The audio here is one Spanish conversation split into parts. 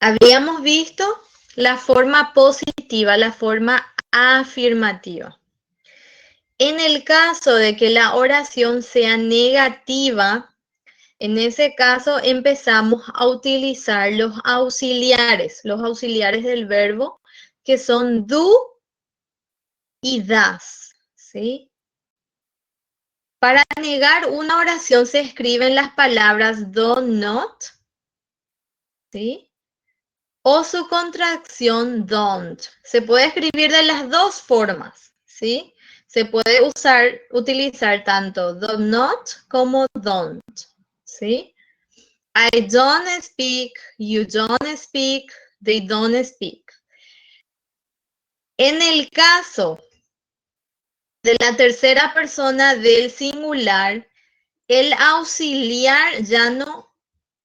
Habíamos visto la forma positiva, la forma afirmativa. En el caso de que la oración sea negativa, en ese caso empezamos a utilizar los auxiliares del verbo, que son do y das, ¿sí? Para negar una oración se escriben las palabras do not, ¿sí? O su contracción don't. Se puede escribir de las dos formas, ¿sí? Se puede utilizar tanto do not como don't, ¿sí? I don't speak, you don't speak, they don't speak. En el caso de la tercera persona del singular, el auxiliar ya no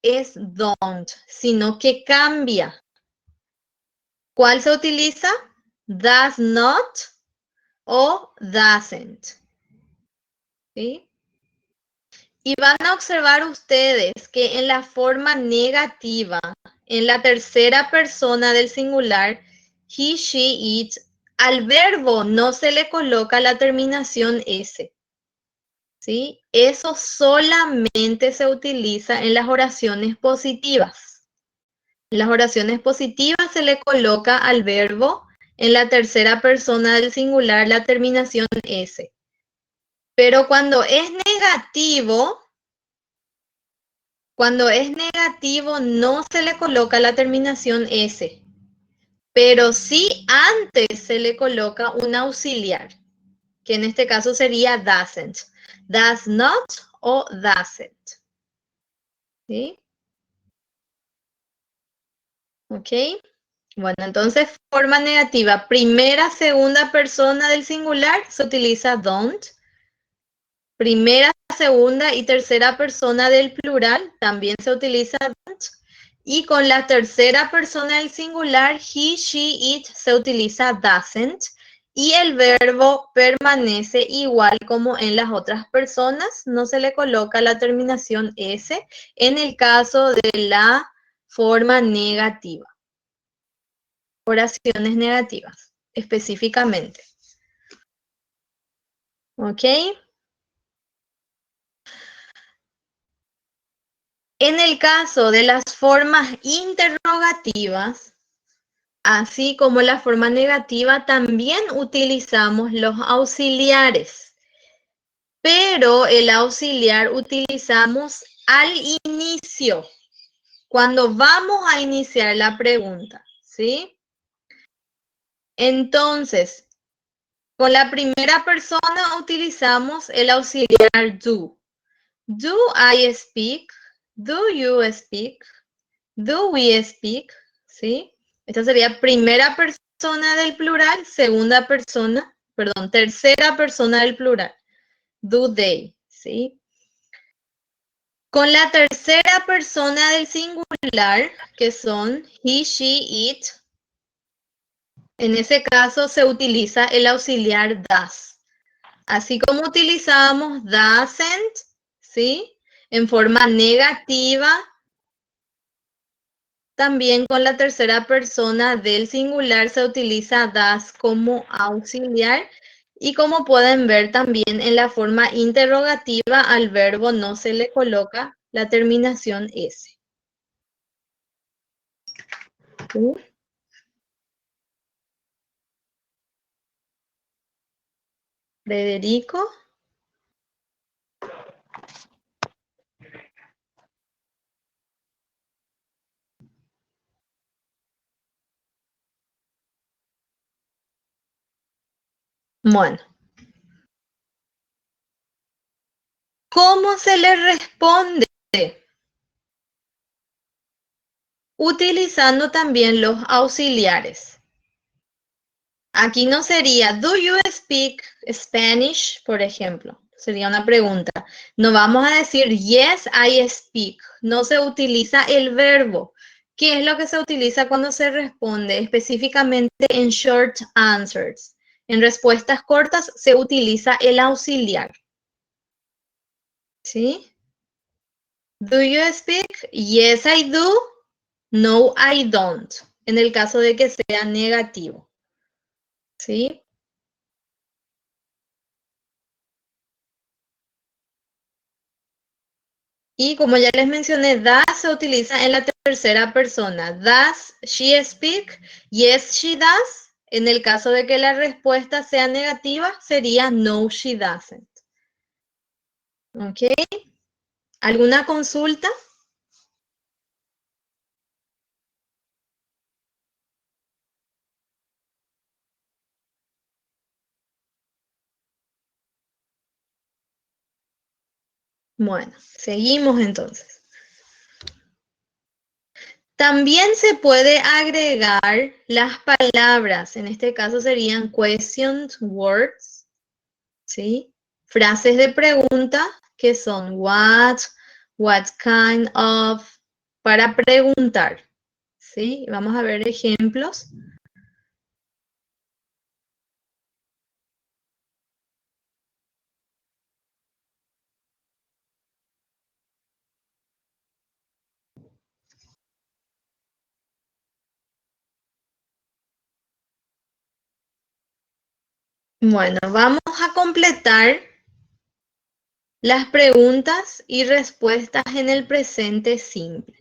es don't, sino que cambia. ¿Cuál se utiliza? Does not o doesn't. ¿Sí? Y van a observar ustedes que en la forma negativa, en la tercera persona del singular, he, she, it, al verbo no se le coloca la terminación S. ¿Sí? Eso solamente se utiliza en las oraciones positivas. En las oraciones positivas se le coloca al verbo en la tercera persona del singular la terminación S. Pero cuando es negativo no se le coloca la terminación S. Pero sí antes se le coloca un auxiliar, que en este caso sería doesn't. Does not o doesn't. ¿Sí? ¿Ok? Bueno, entonces forma negativa. Primera, segunda persona del singular se utiliza don't. Primera, segunda y tercera persona del plural también se utiliza don't. Y con la tercera persona del singular, he, she, it, se utiliza doesn't. Y el verbo permanece igual como en las otras personas. No se le coloca la terminación S en el caso de la forma negativa. Oraciones negativas, específicamente. ¿Ok? En el caso de las formas interrogativas, así como la forma negativa, también utilizamos los auxiliares. Pero el auxiliar utilizamos al inicio, cuando vamos a iniciar la pregunta, ¿sí? Entonces, con la primera persona utilizamos el auxiliar do. Do I speak? Do you speak? Do we speak? ¿Sí? Esta sería primera persona del plural, tercera persona del plural. Do they? ¿Sí? Con la tercera persona del singular, que son he, she, it, en ese caso se utiliza el auxiliar does. Así como utilizamos doesn't, ¿sí? En forma negativa, también con la tercera persona del singular se utiliza does como auxiliar. Y como pueden ver también en la forma interrogativa al verbo no se le coloca la terminación S. ¿Sí? Federico. Bueno. ¿Cómo se le responde? Utilizando también los auxiliares. Aquí no sería, do you speak Spanish, por ejemplo? Sería una pregunta. No vamos a decir, yes, I speak. No se utiliza el verbo. ¿Qué es lo que se utiliza cuando se responde? Específicamente en short answers. En respuestas cortas se utiliza el auxiliar. ¿Sí? Do you speak? Yes, I do. No, I don't. En el caso de que sea negativo. ¿Sí? Y como ya les mencioné, does se utiliza en la tercera persona. Does she speak? Yes, she does. En el caso de que la respuesta sea negativa, sería no, she doesn't. ¿Ok? ¿Alguna consulta? Bueno, seguimos entonces. También se puede agregar las palabras, en este caso serían questions, words, ¿sí? Frases de pregunta que son what kind of, para preguntar, ¿sí? Vamos a ver ejemplos. Bueno, vamos a completar las preguntas y respuestas en el presente simple,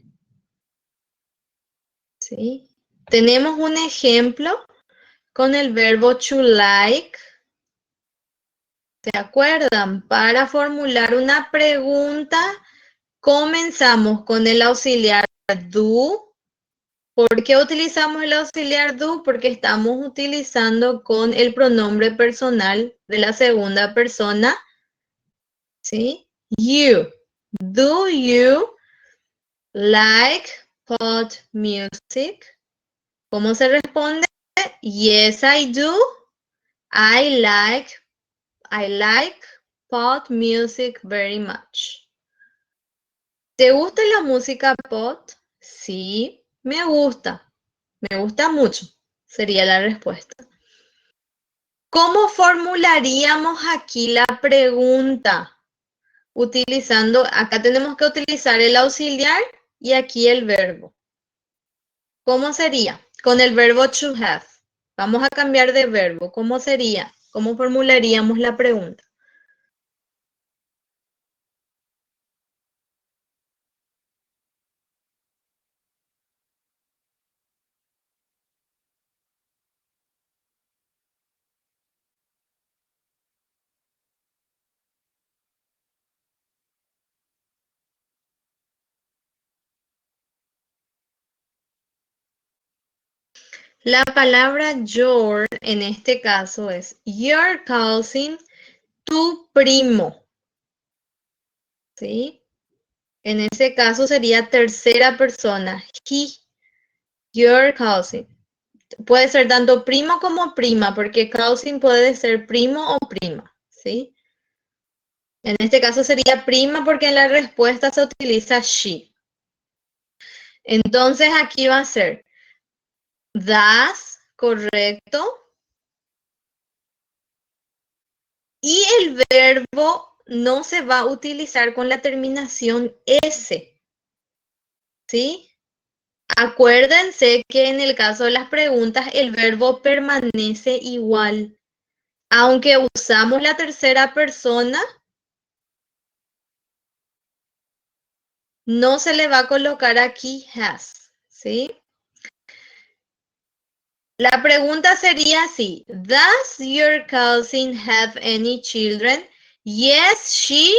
¿sí? Tenemos un ejemplo con el verbo to like. ¿Se acuerdan? Para formular una pregunta, comenzamos con el auxiliar do. ¿Por qué utilizamos el auxiliar do? Porque estamos utilizando con el pronombre personal de la segunda persona, ¿sí? You. Do you like pop music? ¿Cómo se responde? Yes, I do. I like pop music very much. ¿Te gusta la música pop? Sí, me gusta. Me gusta mucho, sería la respuesta. ¿Cómo formularíamos aquí la pregunta? Utilizando, acá tenemos que utilizar el auxiliar y aquí el verbo. ¿Cómo sería? Con el verbo to have. Vamos a cambiar de verbo. ¿Cómo sería? ¿Cómo formularíamos la pregunta? La palabra your en este caso es your cousin, tu primo. ¿Sí? En ese caso sería tercera persona. He, your cousin. Puede ser tanto primo como prima, porque cousin puede ser primo o prima, ¿sí? En este caso sería prima porque en la respuesta se utiliza she. Entonces aquí va a ser das, correcto. Y el verbo no se va a utilizar con la terminación S, ¿sí? Acuérdense que en el caso de las preguntas el verbo permanece igual. Aunque usamos la tercera persona, no se le va a colocar aquí has, ¿sí? La pregunta sería así: Does your cousin have any children? Yes, she.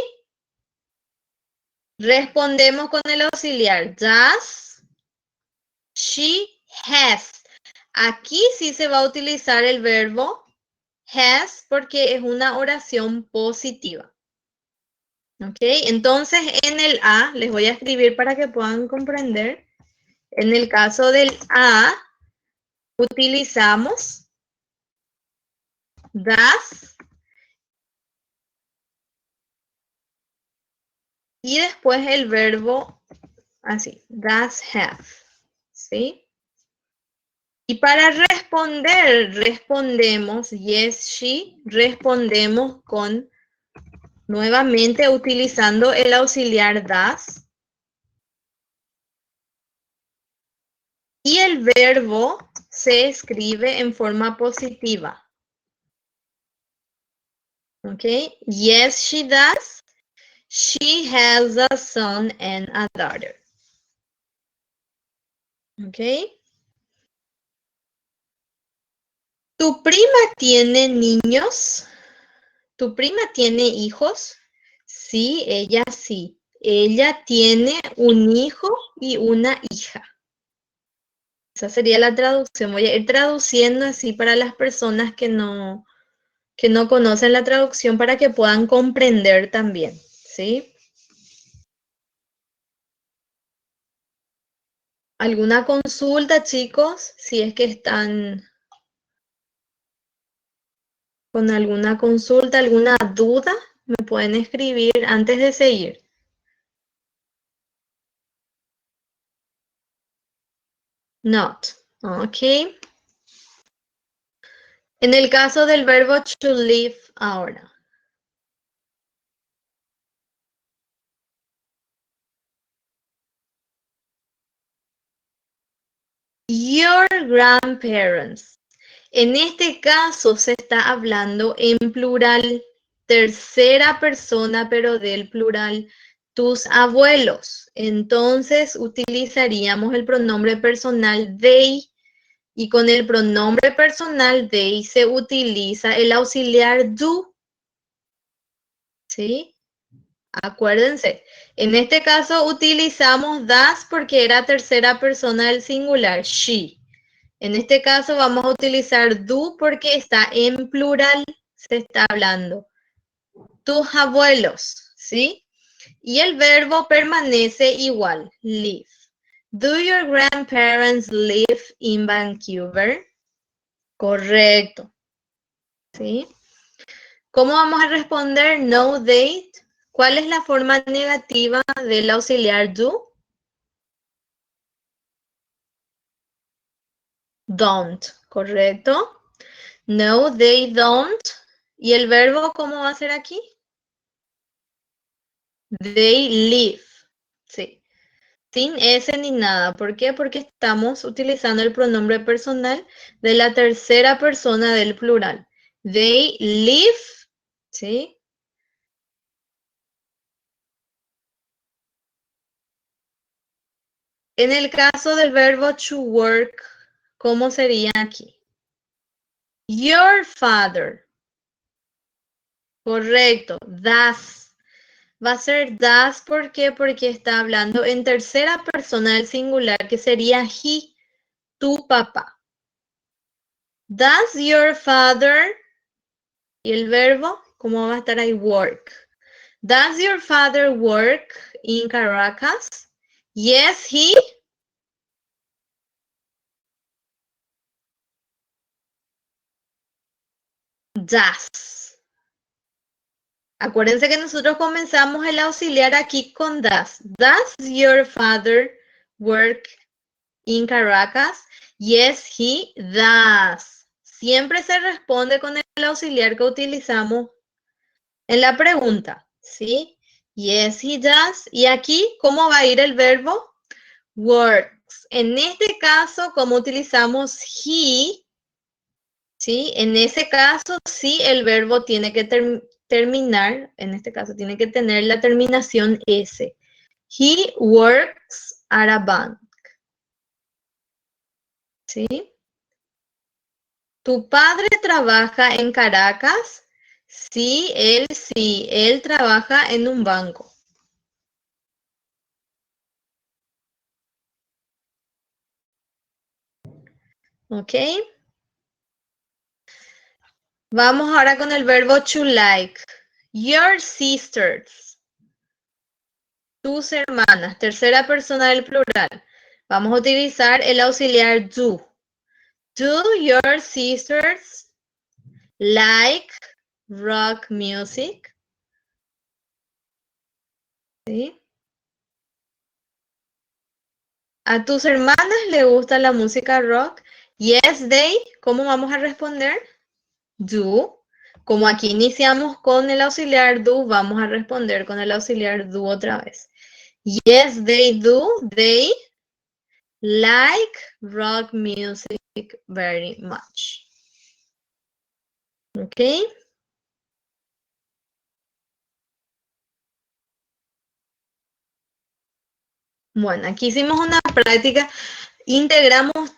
Respondemos con el auxiliar. Does she has. Aquí sí se va a utilizar el verbo has porque es una oración positiva. ¿Ok? Entonces en el A, les voy a escribir para que puedan comprender. En el caso del A, utilizamos does y después el verbo así, does have, ¿sí? Y para responder, respondemos yes, she, respondemos con nuevamente utilizando el auxiliar does. Y el verbo se escribe en forma positiva. Okay, yes, she does. She has a son and a daughter. Okay. ¿Tu prima tiene niños? ¿Tu prima tiene hijos? Sí, ella sí. Ella tiene un hijo y una hija. Esa sería la traducción. Voy a ir traduciendo así para las personas que no conocen la traducción para que puedan comprender también, ¿sí? ¿Alguna consulta, chicos? Si es que están con alguna consulta, alguna duda, me pueden escribir antes de seguir. Not. Ok. En el caso del verbo to live ahora. Your grandparents. En este caso se está hablando en plural, tercera persona, pero del plural, tus abuelos. Entonces utilizaríamos el pronombre personal they, y con el pronombre personal they se utiliza el auxiliar do. ¿Sí? Acuérdense, en este caso utilizamos das porque era tercera persona del singular, she. En este caso vamos a utilizar do porque está en plural, se está hablando. Tus abuelos, ¿sí? Y el verbo permanece igual, live. Do your grandparents live in Vancouver? Correcto, ¿sí? ¿Cómo vamos a responder no date? ¿Cuál es la forma negativa del auxiliar do? Don't, ¿correcto? No, they don't. ¿Y el verbo cómo va a ser aquí? They live. Sí. Sin S ni nada. ¿Por qué? Porque estamos utilizando el pronombre personal de la tercera persona del plural. They live. ¿Sí? En el caso del verbo to work, ¿cómo sería aquí? Your father. Correcto. Does. Va a ser does, ¿por qué? Porque está hablando en tercera persona del singular, que sería he, tu papá. Does your father, y el verbo, ¿cómo va a estar ahí? Work. Does your father work in Caracas? Yes, he does. Acuérdense que nosotros comenzamos el auxiliar aquí con does. Does your father work in Caracas? Yes, he does. Siempre se responde con el auxiliar que utilizamos en la pregunta, ¿sí? Yes, he does. Y aquí, ¿cómo va a ir el verbo? Works. En este caso, como utilizamos he, ¿sí? En ese caso, sí, el verbo tiene que terminar, en este caso, tiene que tener la terminación S. He works at a bank. ¿Sí? ¿Tu padre trabaja en Caracas? Sí, él trabaja en un banco. ¿Ok? Vamos ahora con el verbo to like. Your sisters. Tus hermanas. Tercera persona del plural. Vamos a utilizar el auxiliar do. Do your sisters like rock music? ¿Sí? ¿A tus hermanas le gusta la música rock? Yes, they. ¿Cómo vamos a responder? Do. Como aquí iniciamos con el auxiliar do, vamos a responder con el auxiliar do otra vez. Yes, they do. They like rock music very much. ¿Ok? Bueno, aquí hicimos una práctica. Integramos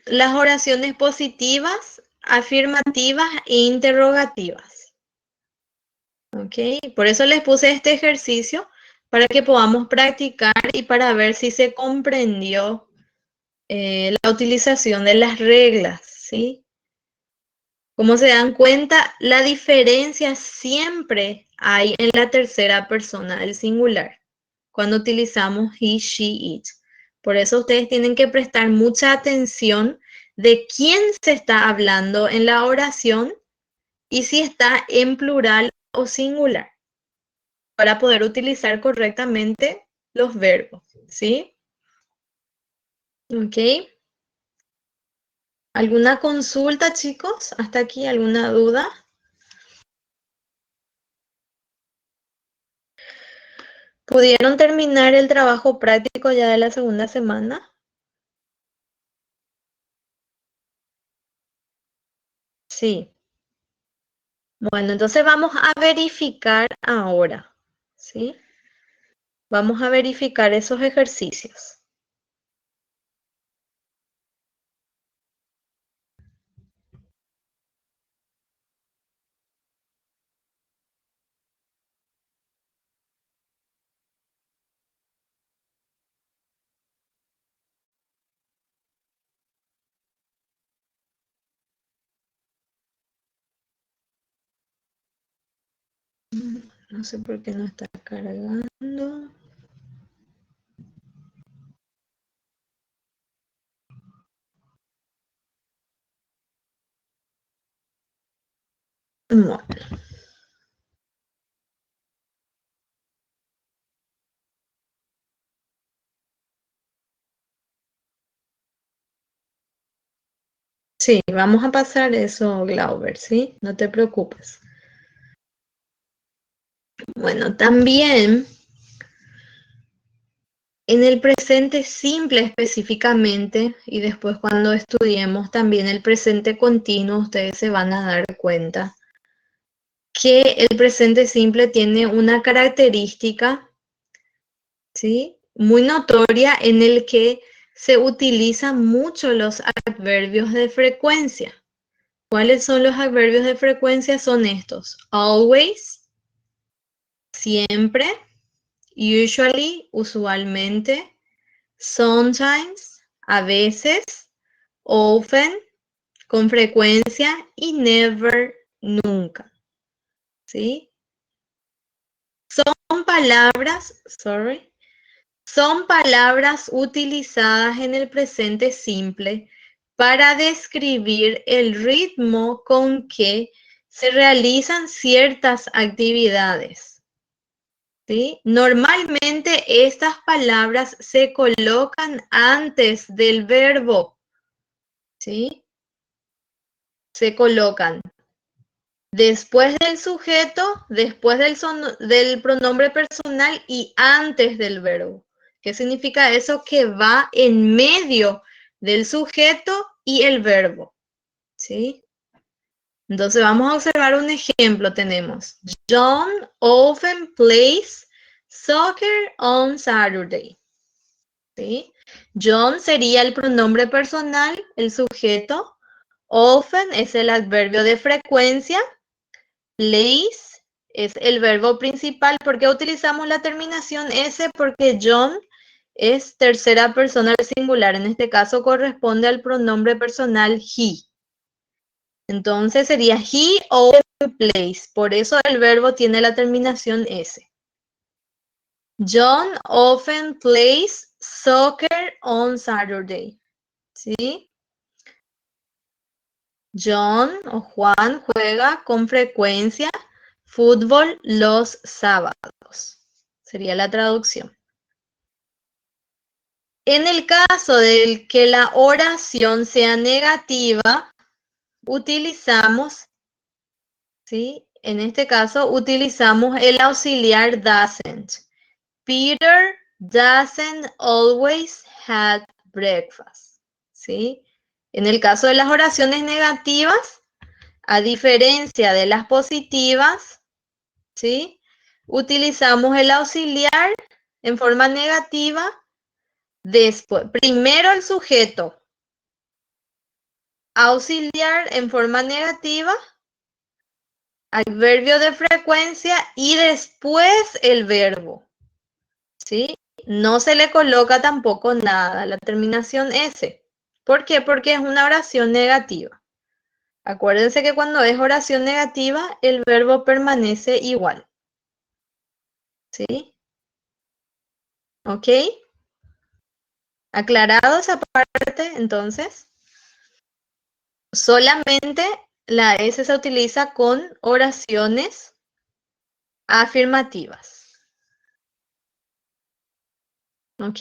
las oraciones positivas, afirmativas e interrogativas. ¿Ok? Por eso les puse este ejercicio para que podamos practicar y para ver si se comprendió la utilización de las reglas, ¿sí? Como se dan cuenta, la diferencia siempre hay en la tercera persona del singular, cuando utilizamos he, she, it. Por eso ustedes tienen que prestar mucha atención de quién se está hablando en la oración y si está en plural o singular, para poder utilizar correctamente los verbos, ¿sí? ¿Ok? ¿Alguna consulta, chicos? ¿Hasta aquí alguna duda? ¿Pudieron terminar el trabajo práctico ya de la segunda semana? Sí. Bueno, entonces vamos a verificar ahora, ¿sí? Vamos a verificar esos ejercicios. No sé por qué no está cargando. Bueno. Sí, vamos a pasar eso, Glauber, ¿sí? No te preocupes. Bueno, también en el presente simple específicamente, y después cuando estudiemos también el presente continuo, ustedes se van a dar cuenta que el presente simple tiene una característica, ¿sí? Muy notoria en el que se utilizan mucho los adverbios de frecuencia. ¿Cuáles son los adverbios de frecuencia? Son estos: always, siempre, usually, usualmente, sometimes, a veces, often, con frecuencia, y never, nunca. ¿Sí? Son palabras utilizadas en el presente simple para describir el ritmo con que se realizan ciertas actividades. ¿Sí? Normalmente estas palabras se colocan antes del verbo. ¿Sí? Se colocan después del sujeto, después del pronombre personal y antes del verbo. ¿Qué significa eso? Que va en medio del sujeto y el verbo. ¿Sí? Entonces vamos a observar un ejemplo. Tenemos: John often plays soccer on Saturday. ¿Sí? John sería el pronombre personal, el sujeto. Often es el adverbio de frecuencia. Plays es el verbo principal. ¿Por qué utilizamos la terminación S? Porque John es tercera persona del singular. En este caso corresponde al pronombre personal he. Entonces sería he often plays. Por eso el verbo tiene la terminación S. John often plays soccer on Saturday. ¿Sí? John o Juan juega con frecuencia fútbol los sábados. Sería la traducción. En el caso de que la oración sea negativa, utilizamos, ¿sí? En este caso, utilizamos el auxiliar doesn't. Peter doesn't always have breakfast, ¿sí? En el caso de las oraciones negativas, a diferencia de las positivas, ¿sí? Utilizamos el auxiliar en forma negativa, después, primero el sujeto, auxiliar en forma negativa, adverbio de frecuencia y después el verbo, ¿sí? No se le coloca tampoco nada, la terminación S. ¿Por qué? Porque es una oración negativa. Acuérdense que cuando es oración negativa, el verbo permanece igual, ¿sí? ¿Ok? ¿Aclarado esa parte entonces? Solamente la S se utiliza con oraciones afirmativas. ¿Ok?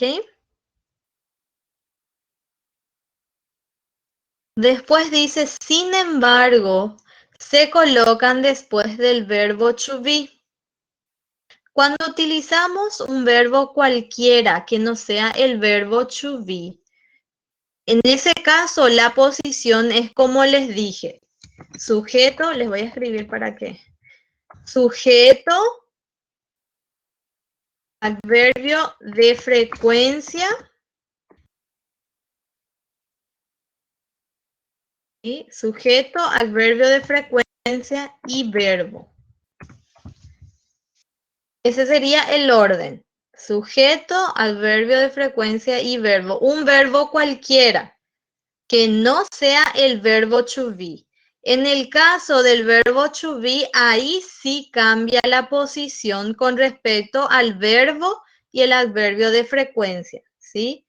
Después dice, sin embargo, se colocan después del verbo to be. Cuando utilizamos un verbo cualquiera que no sea el verbo to be, en ese caso la posición es como les dije. Sujeto, les voy a escribir para qué. Sujeto, adverbio de frecuencia y sujeto, adverbio de frecuencia y verbo. Ese sería el orden. Sujeto, adverbio de frecuencia y verbo. Un verbo cualquiera que no sea el verbo to be. En el caso del verbo to be, ahí sí cambia la posición con respecto al verbo y el adverbio de frecuencia, ¿sí?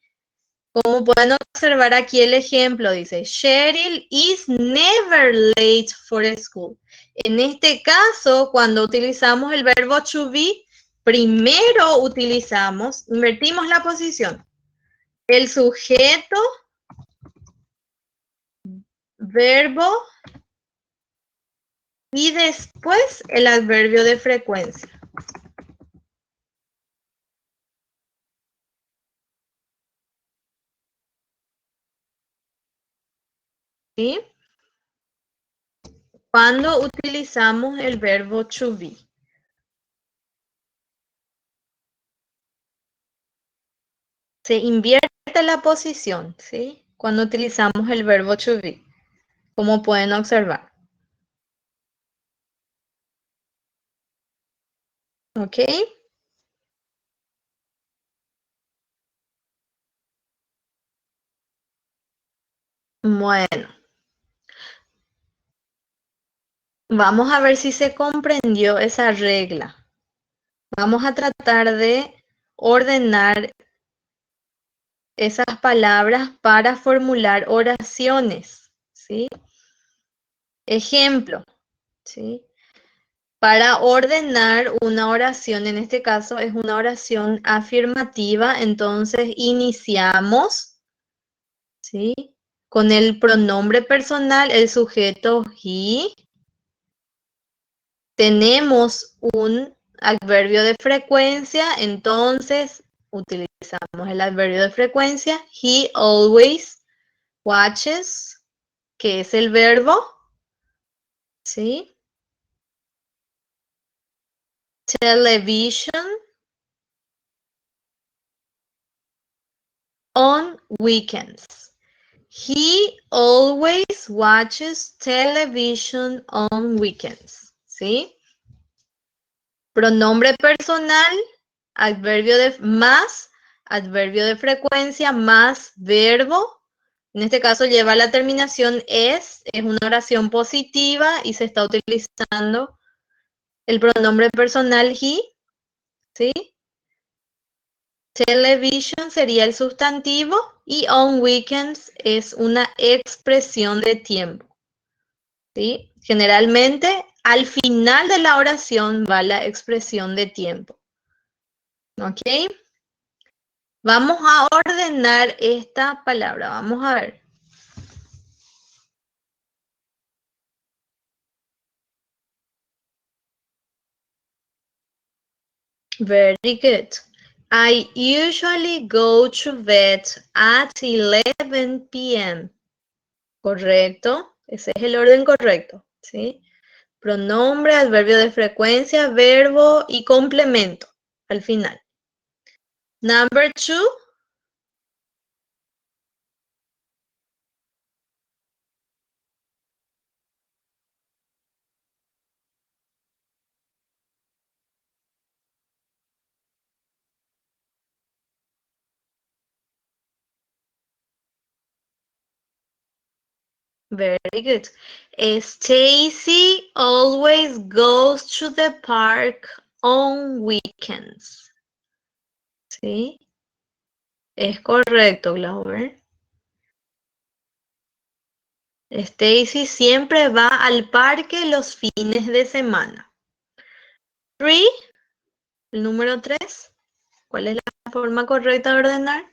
Como pueden observar aquí el ejemplo, dice, Cheryl is never late for school. En este caso, cuando utilizamos el verbo to be, primero utilizamos, invertimos la posición. El sujeto, verbo y después el adverbio de frecuencia. ¿Sí? Cuando utilizamos el verbo to be. Se invierte la posición, ¿sí? Cuando utilizamos el verbo to be, como pueden observar. ¿Ok? Bueno, vamos a ver si se comprendió esa regla. Vamos a tratar de ordenar esas palabras para formular oraciones, ¿sí? Ejemplo, ¿sí? Para ordenar una oración, en este caso es una oración afirmativa, entonces iniciamos, ¿sí? Con el pronombre personal, el sujeto he. Tenemos un adverbio de frecuencia, entonces utilizamos el adverbio de frecuencia. He always watches, que es el verbo, ¿sí? Television on weekends. He always watches television on weekends, ¿sí? Pronombre personal, adverbio de más, adverbio de frecuencia más verbo. En este caso lleva la terminación es una oración positiva y se está utilizando el pronombre personal he, ¿sí? Television sería el sustantivo y on weekends es una expresión de tiempo, ¿sí? Generalmente al final de la oración va la expresión de tiempo, ¿ok? Vamos a ordenar esta palabra, vamos a ver. Very good. I usually go to bed at 11 p.m. Correcto. Ese es el orden correcto. ¿Sí? Pronombre, adverbio de frecuencia, verbo y complemento al final. Number 2. Very good. Stacy always goes to the park on weekends. ¿Sí? Es correcto, Glauber. Stacy siempre va al parque los fines de semana. 3, el número 3. ¿Cuál es la forma correcta de ordenar?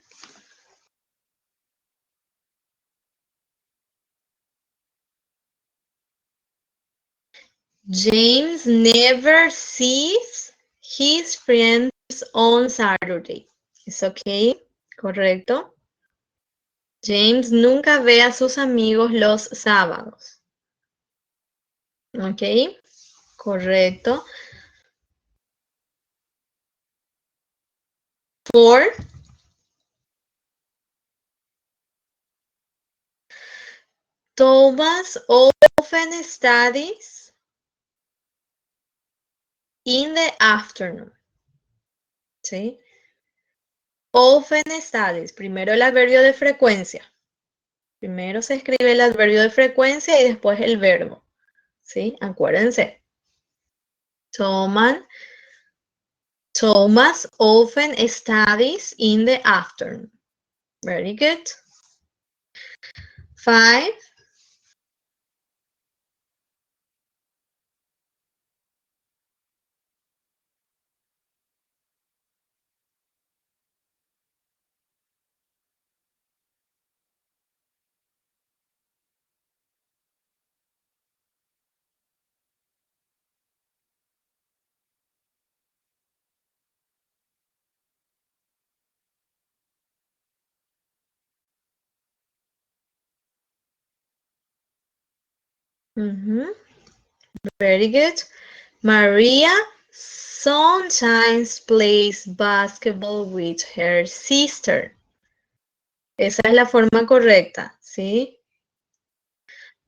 James never sees his friends on Saturday. ¿Es ok? Correcto. James nunca ve a sus amigos los sábados. ¿Ok? Correcto. 4. Thomas often studies in the afternoon. ¿Sí? Often studies. Primero el adverbio de frecuencia. Primero se escribe el adverbio de frecuencia y después el verbo. ¿Sí? Acuérdense. Thomas often studies in the afternoon. Very good. 5. Very good. Maria sometimes plays basketball with her sister. Esa es la forma correcta, ¿sí?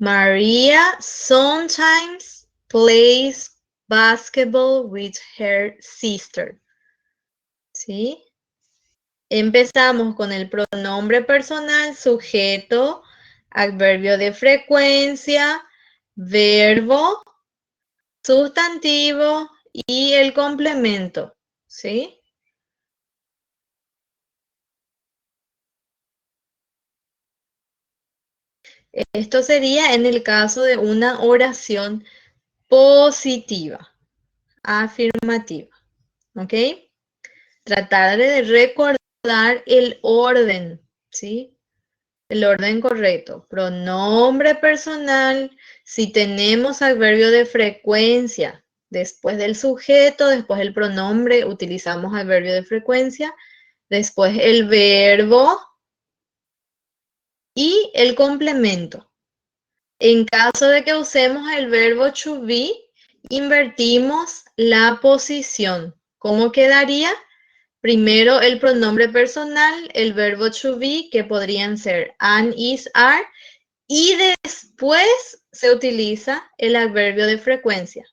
Maria sometimes plays basketball with her sister. ¿Sí? Empezamos con el pronombre personal, sujeto, adverbio de frecuencia, verbo, sustantivo y el complemento, ¿sí? Esto sería en el caso de una oración positiva, afirmativa, ¿ok? Tratar de recordar el orden, ¿sí? El orden correcto. Pronombre personal, si tenemos adverbio de frecuencia, después del sujeto, después el pronombre, utilizamos adverbio de frecuencia, después el verbo y el complemento. En caso de que usemos el verbo to be, invertimos la posición. ¿Cómo quedaría? Primero el pronombre personal, el verbo to be, que podrían ser an, is, are, y después se utiliza el adverbio de frecuencia.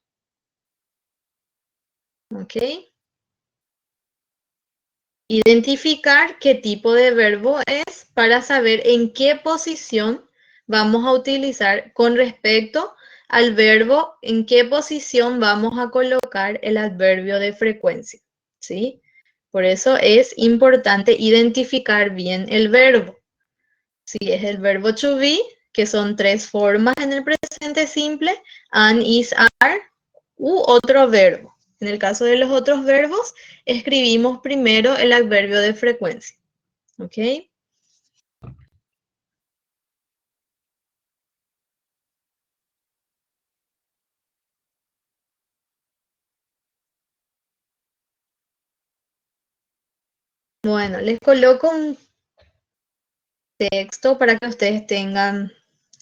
¿Ok? Identificar qué tipo de verbo es para saber en qué posición vamos a utilizar con respecto al verbo, en qué posición vamos a colocar el adverbio de frecuencia. ¿Sí? Por eso es importante identificar bien el verbo. Si es el verbo to be, que son 3 formas en el presente simple, an, is, are, u otro verbo. En el caso de los otros verbos, escribimos primero el adverbio de frecuencia. ¿Ok? Bueno, les coloco un texto para que ustedes tengan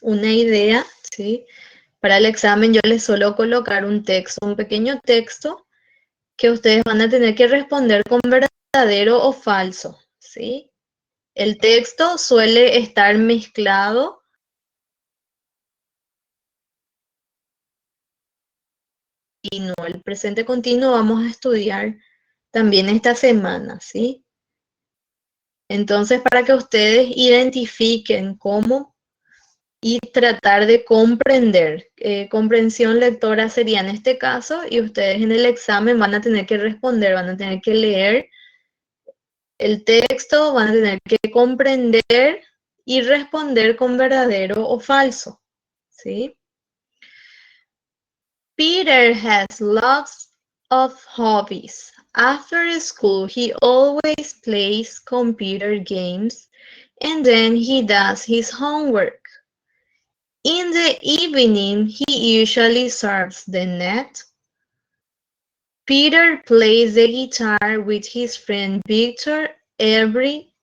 una idea, ¿sí? Para el examen yo les suelo colocar un texto, un pequeño texto que ustedes van a tener que responder con verdadero o falso, ¿sí? El texto suele estar mezclado y no el presente continuo vamos a estudiar también esta semana, ¿sí? Entonces, para que ustedes identifiquen cómo y tratar de comprender. Comprensión lectora sería en este caso y ustedes en el examen van a tener que responder, van a tener que leer el texto, van a tener que comprender y responder con verdadero o falso, ¿sí? Peter has lots of hobbies. After school, he always plays computer games and then he does his homework. In the evening, he usually surfs the net. Peter plays the guitar with his friend Victor every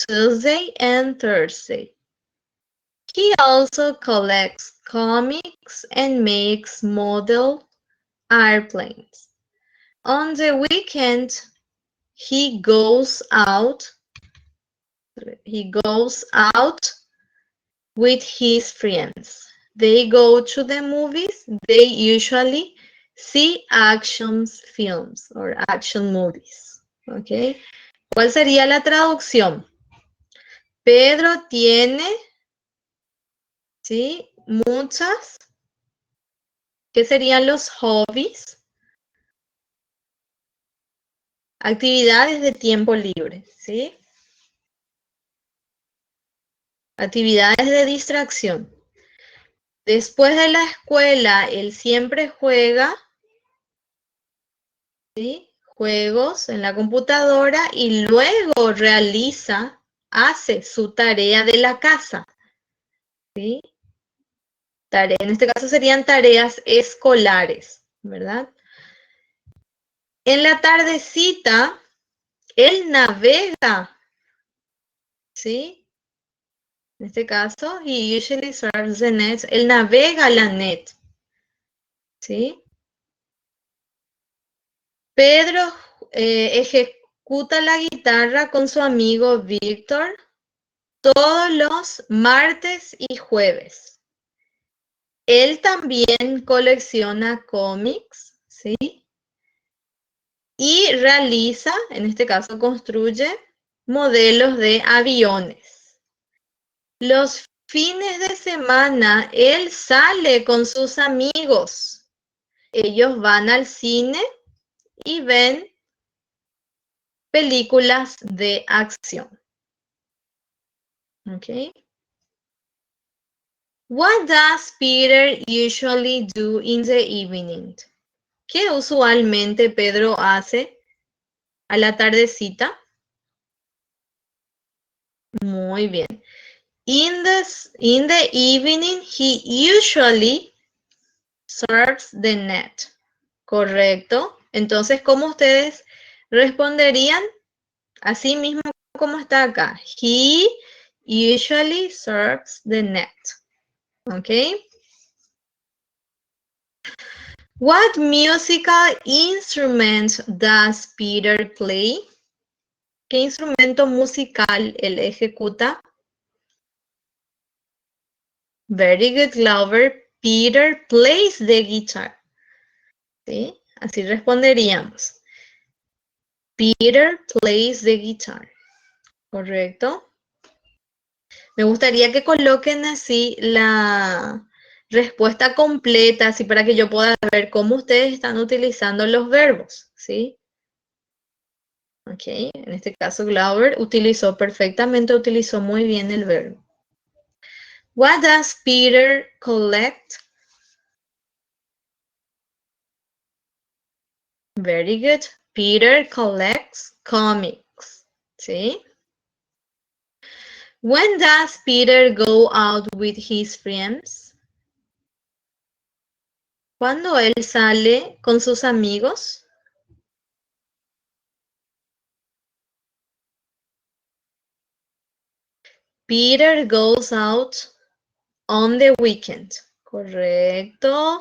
Tuesday and Thursday. He also collects comics and makes model airplanes. On the weekend, he goes out with his friends. They go to the movies. They usually see action films or action movies. ¿Ok? ¿Cuál sería la traducción? Pedro tiene, ¿sí? Muchas. ¿Qué serían los hobbies? Actividades de tiempo libre, ¿sí? Actividades de distracción. Después de la escuela, él siempre juega, ¿sí? Juegos en la computadora y luego hace su tarea de la casa, ¿sí? En este caso serían tareas escolares, ¿verdad? En la tardecita, él navega, ¿sí? En este caso, he usually surfs the net, él navega la net, ¿sí? Pedro ejecuta la guitarra con su amigo Víctor todos los martes y jueves. Él también colecciona cómics, ¿sí? Y realiza, en este caso construye, modelos de aviones. Los fines de semana, él sale con sus amigos. Ellos van al cine y ven películas de acción. ¿Ok? What does Peter usually do in the evening? ¿Qué usualmente Pedro hace a la tardecita? Muy bien. In the evening, he usually surfs the net. Correcto. Entonces, ¿cómo ustedes responderían? Así mismo como está acá. He usually surfs the net. ¿Ok? What musical instrument does Peter play? ¿Qué instrumento musical él ejecuta? Very good, Glover. Peter plays the guitar. ¿Sí? Así responderíamos. Peter plays the guitar. ¿Correcto? Me gustaría que coloquen así la respuesta completa, así para que yo pueda ver cómo ustedes están utilizando los verbos, ¿sí? Ok, en este caso Glover utilizó muy bien el verbo. What does Peter collect? Very good. Peter collects comics, ¿sí? When does Peter go out with his friends? ¿Cuándo él sale con sus amigos? Peter goes out on the weekend. Correcto.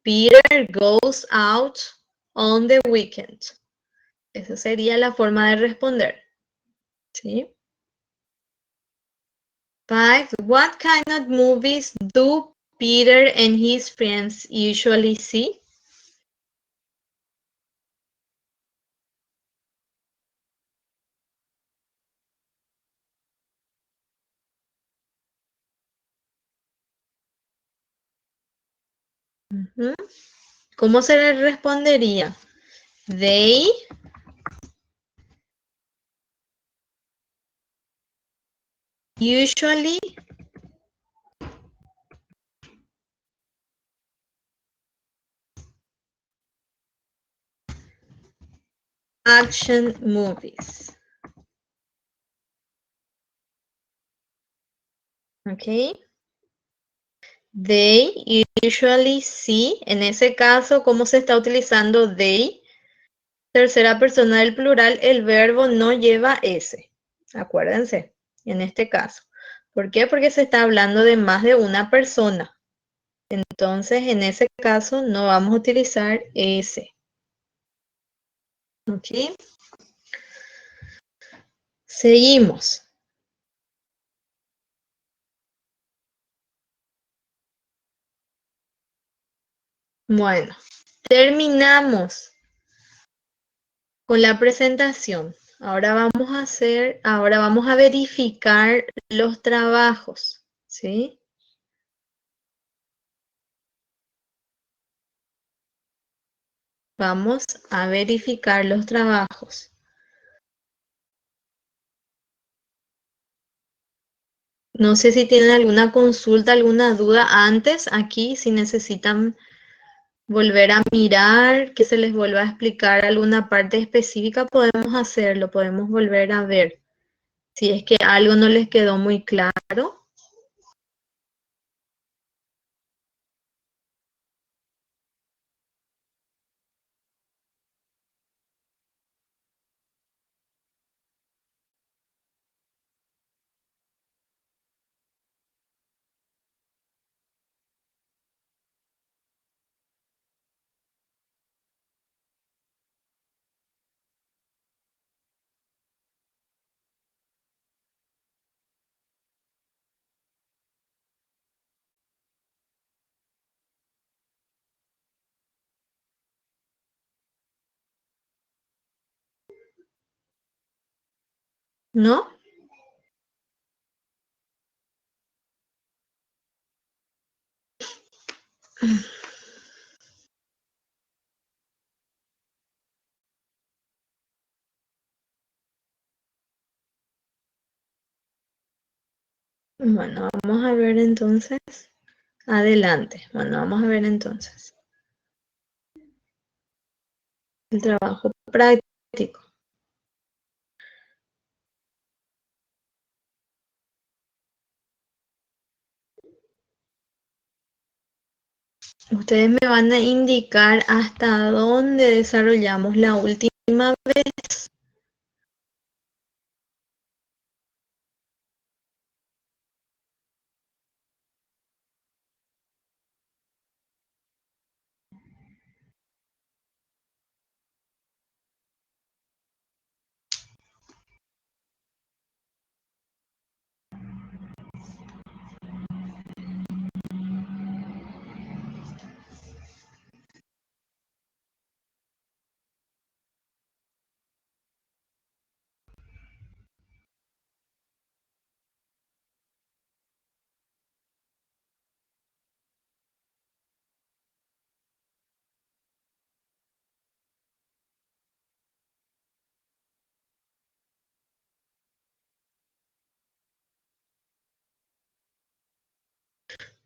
Peter goes out on the weekend. Esa sería la forma de responder. ¿Sí? 5. What kind of movies do Peter and his friends usually see? ¿Cómo se le respondería? They usually action movies. ¿Ok? They usually see. En ese caso, ¿cómo se está utilizando they? Tercera persona del plural, el verbo no lleva S. Acuérdense, en este caso. ¿Por qué? Porque se está hablando de más de una persona. Entonces, en ese caso, no vamos a utilizar S. ¿Ok? Seguimos. Bueno, terminamos con la presentación. Ahora vamos a verificar los trabajos, ¿sí? Vamos a verificar los trabajos. No sé si tienen alguna consulta, alguna duda antes aquí, si necesitan volver a mirar, que se les vuelva a explicar alguna parte específica, podemos hacerlo, podemos volver a ver. Si es que algo no les quedó muy claro. ¿No? Bueno, vamos a ver entonces. Adelante. Bueno, vamos a ver entonces. El trabajo práctico. Ustedes me van a indicar hasta dónde desarrollamos la última vez.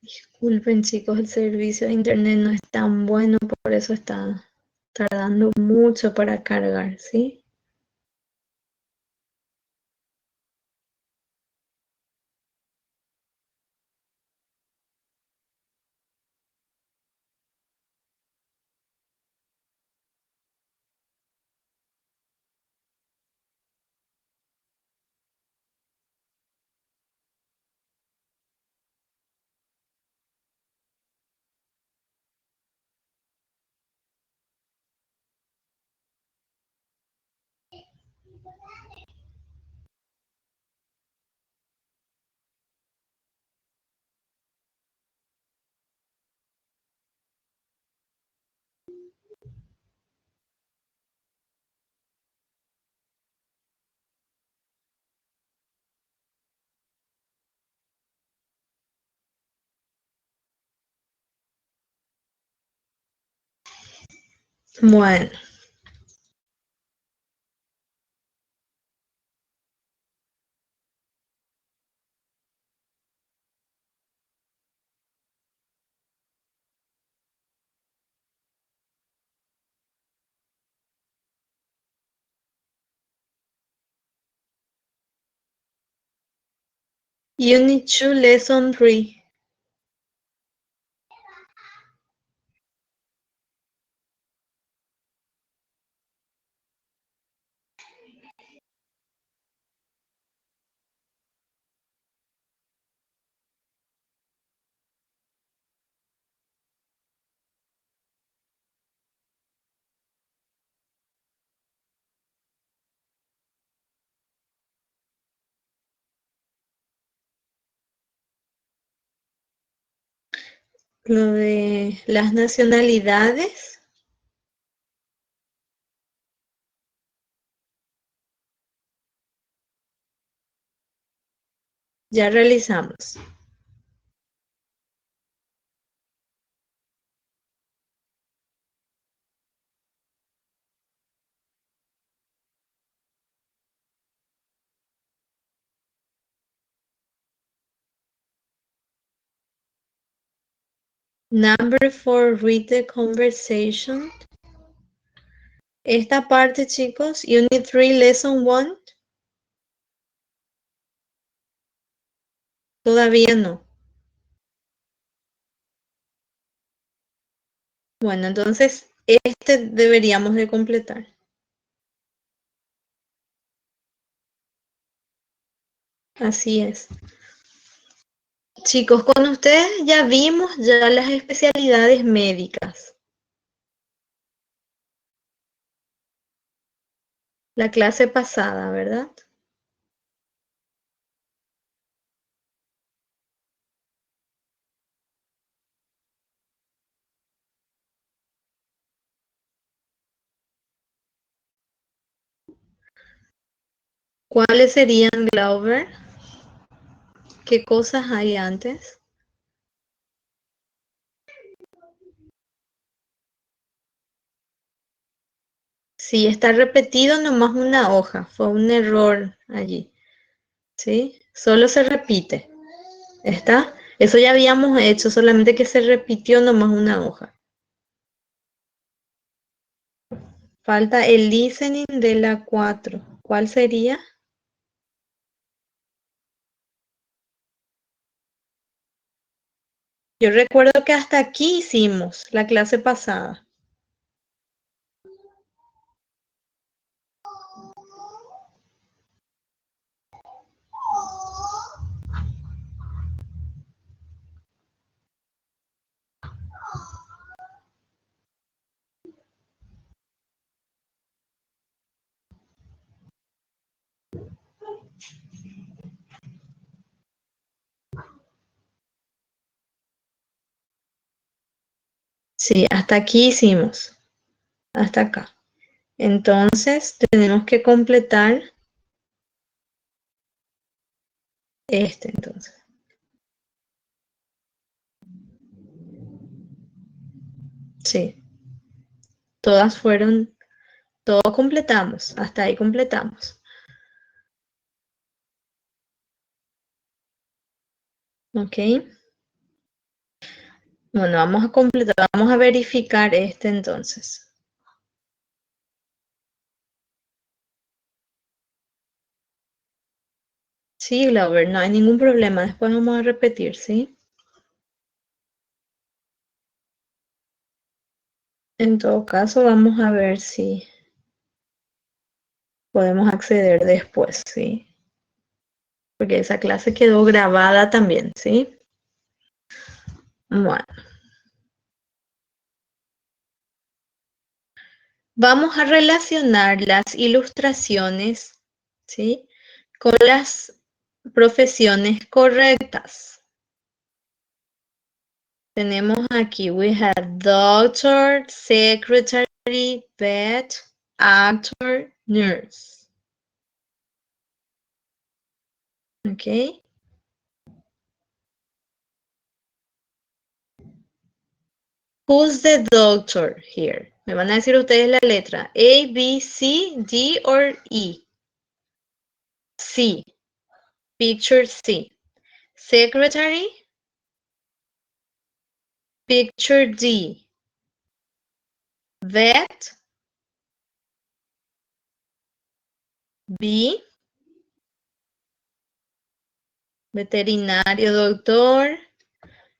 Disculpen chicos, el servicio de internet no es tan bueno, por eso está tardando mucho para cargar, ¿sí? Bueno, Unit 2, Lesson 3. Lo de las nacionalidades. Ya realizamos. Number 4, read the conversation. Esta parte, chicos, Unit 3, Lesson 1. Todavía no. Bueno, entonces este deberíamos de completar. Así es. Chicos, con ustedes ya vimos ya las especialidades médicas. La clase pasada, ¿verdad? ¿Cuáles serían, Glauber? ¿Qué cosas hay antes? Sí, está repetido nomás una hoja. Fue un error allí. ¿Sí? Solo se repite. ¿Está? Eso ya habíamos hecho, solamente que se repitió nomás una hoja. Falta el listening de la 4. ¿Cuál sería? Yo recuerdo que hasta aquí hicimos la clase pasada. Sí, hasta aquí hicimos. Hasta acá. Entonces, tenemos que completar este, entonces. Sí, todas fueron, todo completamos. Hasta ahí completamos. ¿Ok? Bueno, vamos a completar, vamos a verificar este entonces. Sí, Glauber, no hay ningún problema. Después vamos a repetir, ¿sí? En todo caso, vamos a ver si podemos acceder después, ¿sí? Porque esa clase quedó grabada también, ¿sí? Bueno, vamos a relacionar las ilustraciones ¿sí? Con las profesiones correctas. Tenemos aquí, we have doctor, secretary, vet, actor, nurse. ¿Ok? Who's the doctor here? Me van a decir ustedes la letra. A, B, C, D, or E. C. Picture C. Secretary. Picture D. Vet. B. Veterinario, doctor.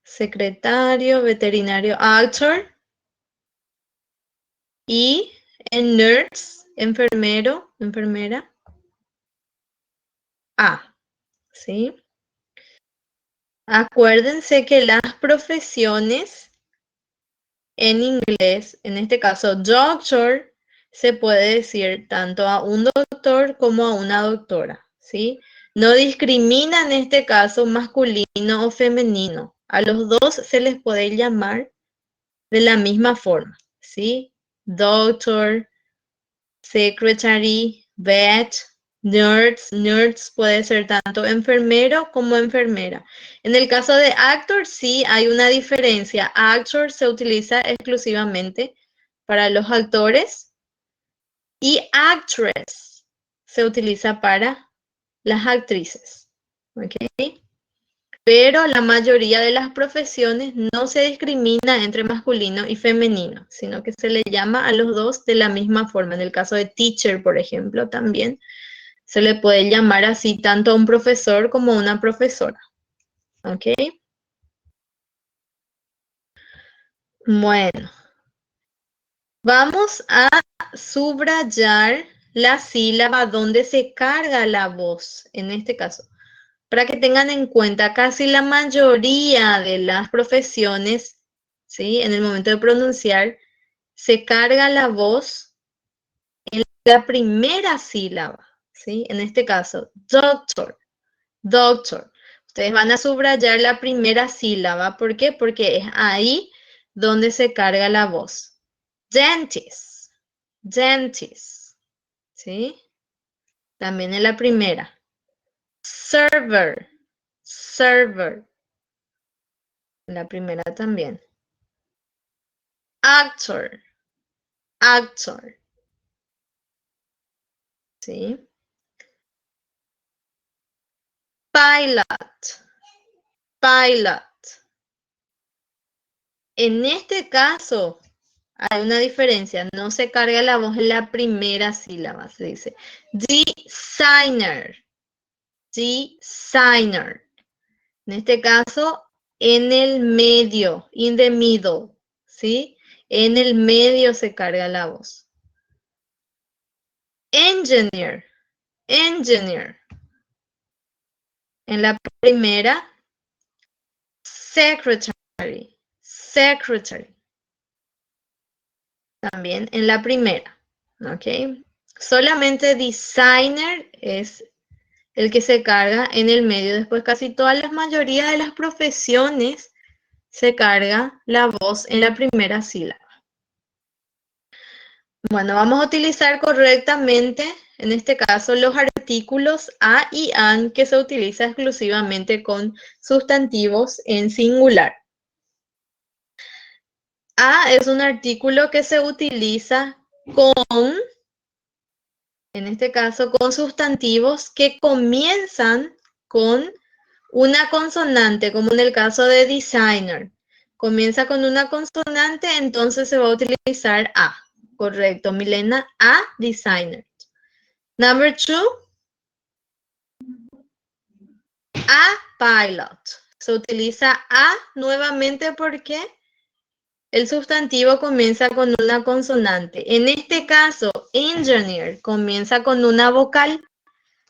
Secretario, veterinario, actor. Y en nurse, enfermero, enfermera. A. ¿Sí? Acuérdense que las profesiones en inglés, en este caso doctor, se puede decir tanto a un doctor como a una doctora, ¿sí? No discrimina en este caso masculino o femenino. A los dos se les puede llamar de la misma forma, ¿sí? Doctor, secretary, vet, nurse. Nurse puede ser tanto enfermero como enfermera. En el caso de actor, sí hay una diferencia. Actor se utiliza exclusivamente para los actores y actress se utiliza para las actrices. ¿Ok? Pero la mayoría de las profesiones no se discrimina entre masculino y femenino, sino que se le llama a los dos de la misma forma. En el caso de teacher, por ejemplo, también se le puede llamar así tanto a un profesor como a una profesora. ¿Ok? Bueno, vamos a subrayar la sílaba donde se carga la voz, en este caso. Para que tengan en cuenta, casi la mayoría de las profesiones, ¿sí? En el momento de pronunciar, se carga la voz en la primera sílaba, ¿sí? En este caso, doctor, doctor. Ustedes van a subrayar la primera sílaba. ¿Por qué? Porque es ahí donde se carga la voz. Dentist, dentist, ¿sí? También en la primera. Server, server. La primera también. Actor, actor. ¿Sí? Pilot, pilot. En este caso hay una diferencia. No se carga la voz en la primera sílaba. Se dice designer, designer. En este caso, en el medio, in the middle. ¿Sí? En el medio se carga la voz. Engineer, engineer. En la primera, secretary, secretary. También en la primera, ¿ok? Solamente designer es el que se carga en el medio. Después casi todas las mayoría de las profesiones se carga la voz en la primera sílaba. Bueno, vamos a utilizar correctamente, en este caso, los artículos a y an que se utiliza exclusivamente con sustantivos en singular. A es un artículo que se utiliza con, en este caso, con sustantivos que comienzan con una consonante, como en el caso de designer. Comienza con una consonante, entonces se va a utilizar A. Correcto, Milena. A, designer. Number two, a pilot. Se utiliza a nuevamente porque el sustantivo comienza con una consonante. En este caso, engineer comienza con una vocal.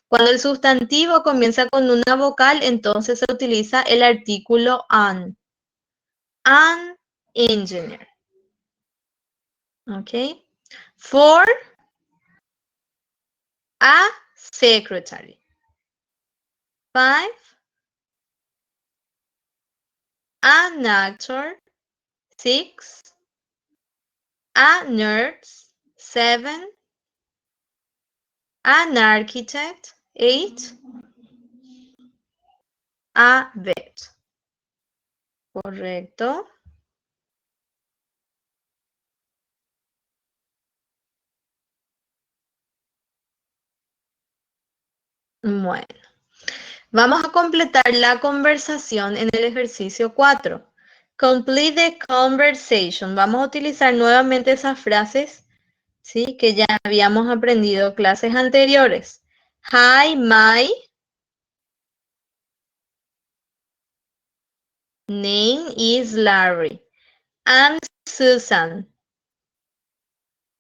Cuando el sustantivo comienza con una vocal, entonces se utiliza el artículo an. An engineer. ¿Ok? For a secretary. 5, an actor. 6, a nurse. 7, an architect. 8, a vet. Correcto. Bueno, vamos a completar la conversación en el ejercicio 4. Complete the conversation. Vamos a utilizar nuevamente esas frases, ¿sí?, que ya habíamos aprendido en clases anteriores. Hi, my name is Larry. I'm Susan.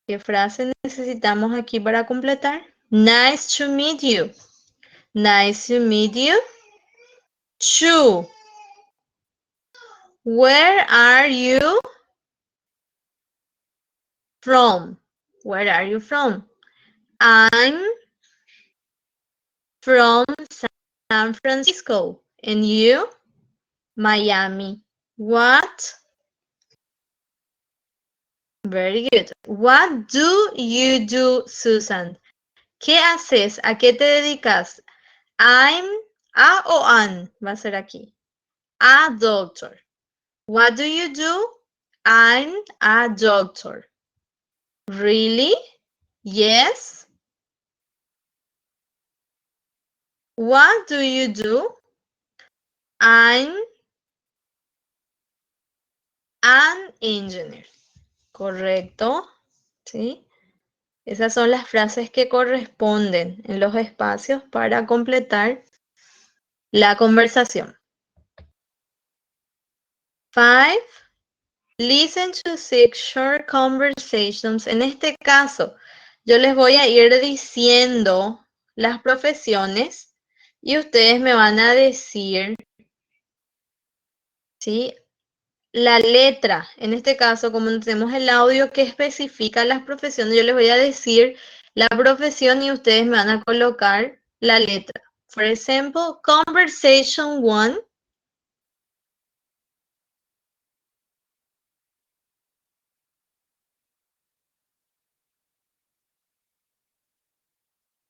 ¿Qué frase necesitamos aquí para completar? Nice to meet you. Nice to meet you. 2. Where are you from? Where are you from? I'm from San Francisco. And you? Miami. What? Very good. What do you do, Susan? ¿Qué haces? ¿A qué te dedicas? I'm a o an. Va a ser aquí. A doctor. What do you do? I'm a doctor. Really? Yes. What do you do? I'm an engineer. Correcto. ¿Sí? Esas son las frases que corresponden en los espacios para completar la conversación. 5. Listen to 6 short conversations. En este caso, yo les voy a ir diciendo las profesiones y ustedes me van a decir, ¿sí?, la letra. En este caso, como no tenemos el audio que especifica las profesiones, yo les voy a decir la profesión y ustedes me van a colocar la letra. For example, conversation 1.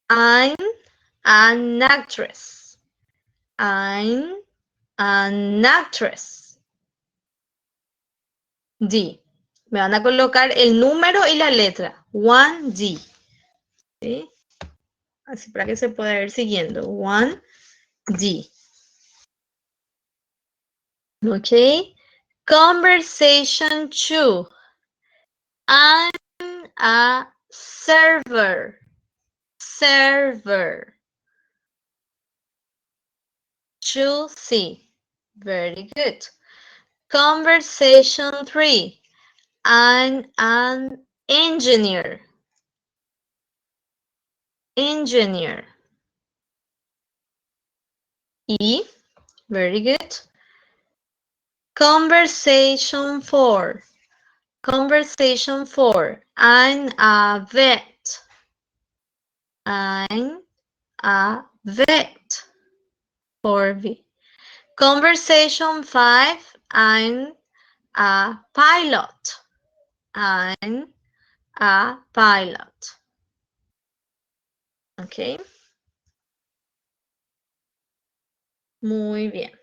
I'm an actress. I'm an actress. D. Me van a colocar el número y la letra. 1D. ¿Sí? Así para que se pueda ir siguiendo. 1D. Ok. Conversation 2. I'm a server. Server. 2C. Very good. Conversation 3. I'm an engineer. Engineer. E. Very good. Conversation 4. Conversation 4. I'm a vet. I'm a vet. 4V. Conversation 5. I'm a pilot. I'm a pilot. Ok. Muy bien.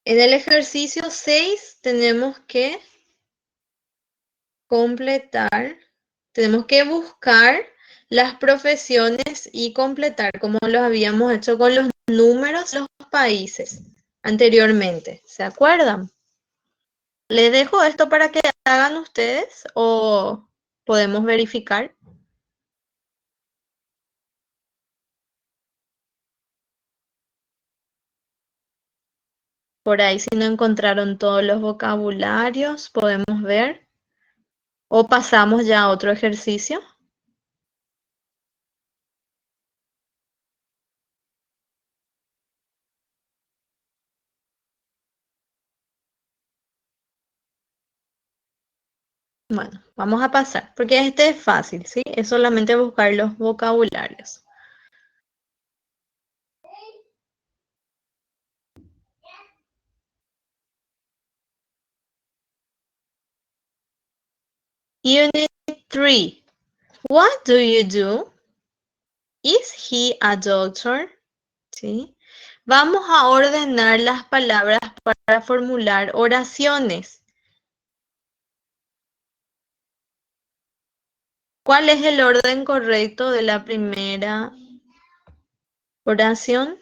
En el ejercicio 6 tenemos que completar, tenemos que buscar las profesiones y completar como lo habíamos hecho con los números de los países anteriormente. ¿Se acuerdan? Les dejo esto para que hagan ustedes o podemos verificar. Por ahí si no encontraron todos los vocabularios, podemos ver. O pasamos ya a otro ejercicio. Bueno, vamos a pasar, porque este es fácil, ¿sí? Es solamente buscar los vocabularios. Unit 3. What do you do? Is he a doctor? ¿Sí? Vamos a ordenar las palabras para formular oraciones. ¿Cuál es el orden correcto de la primera oración?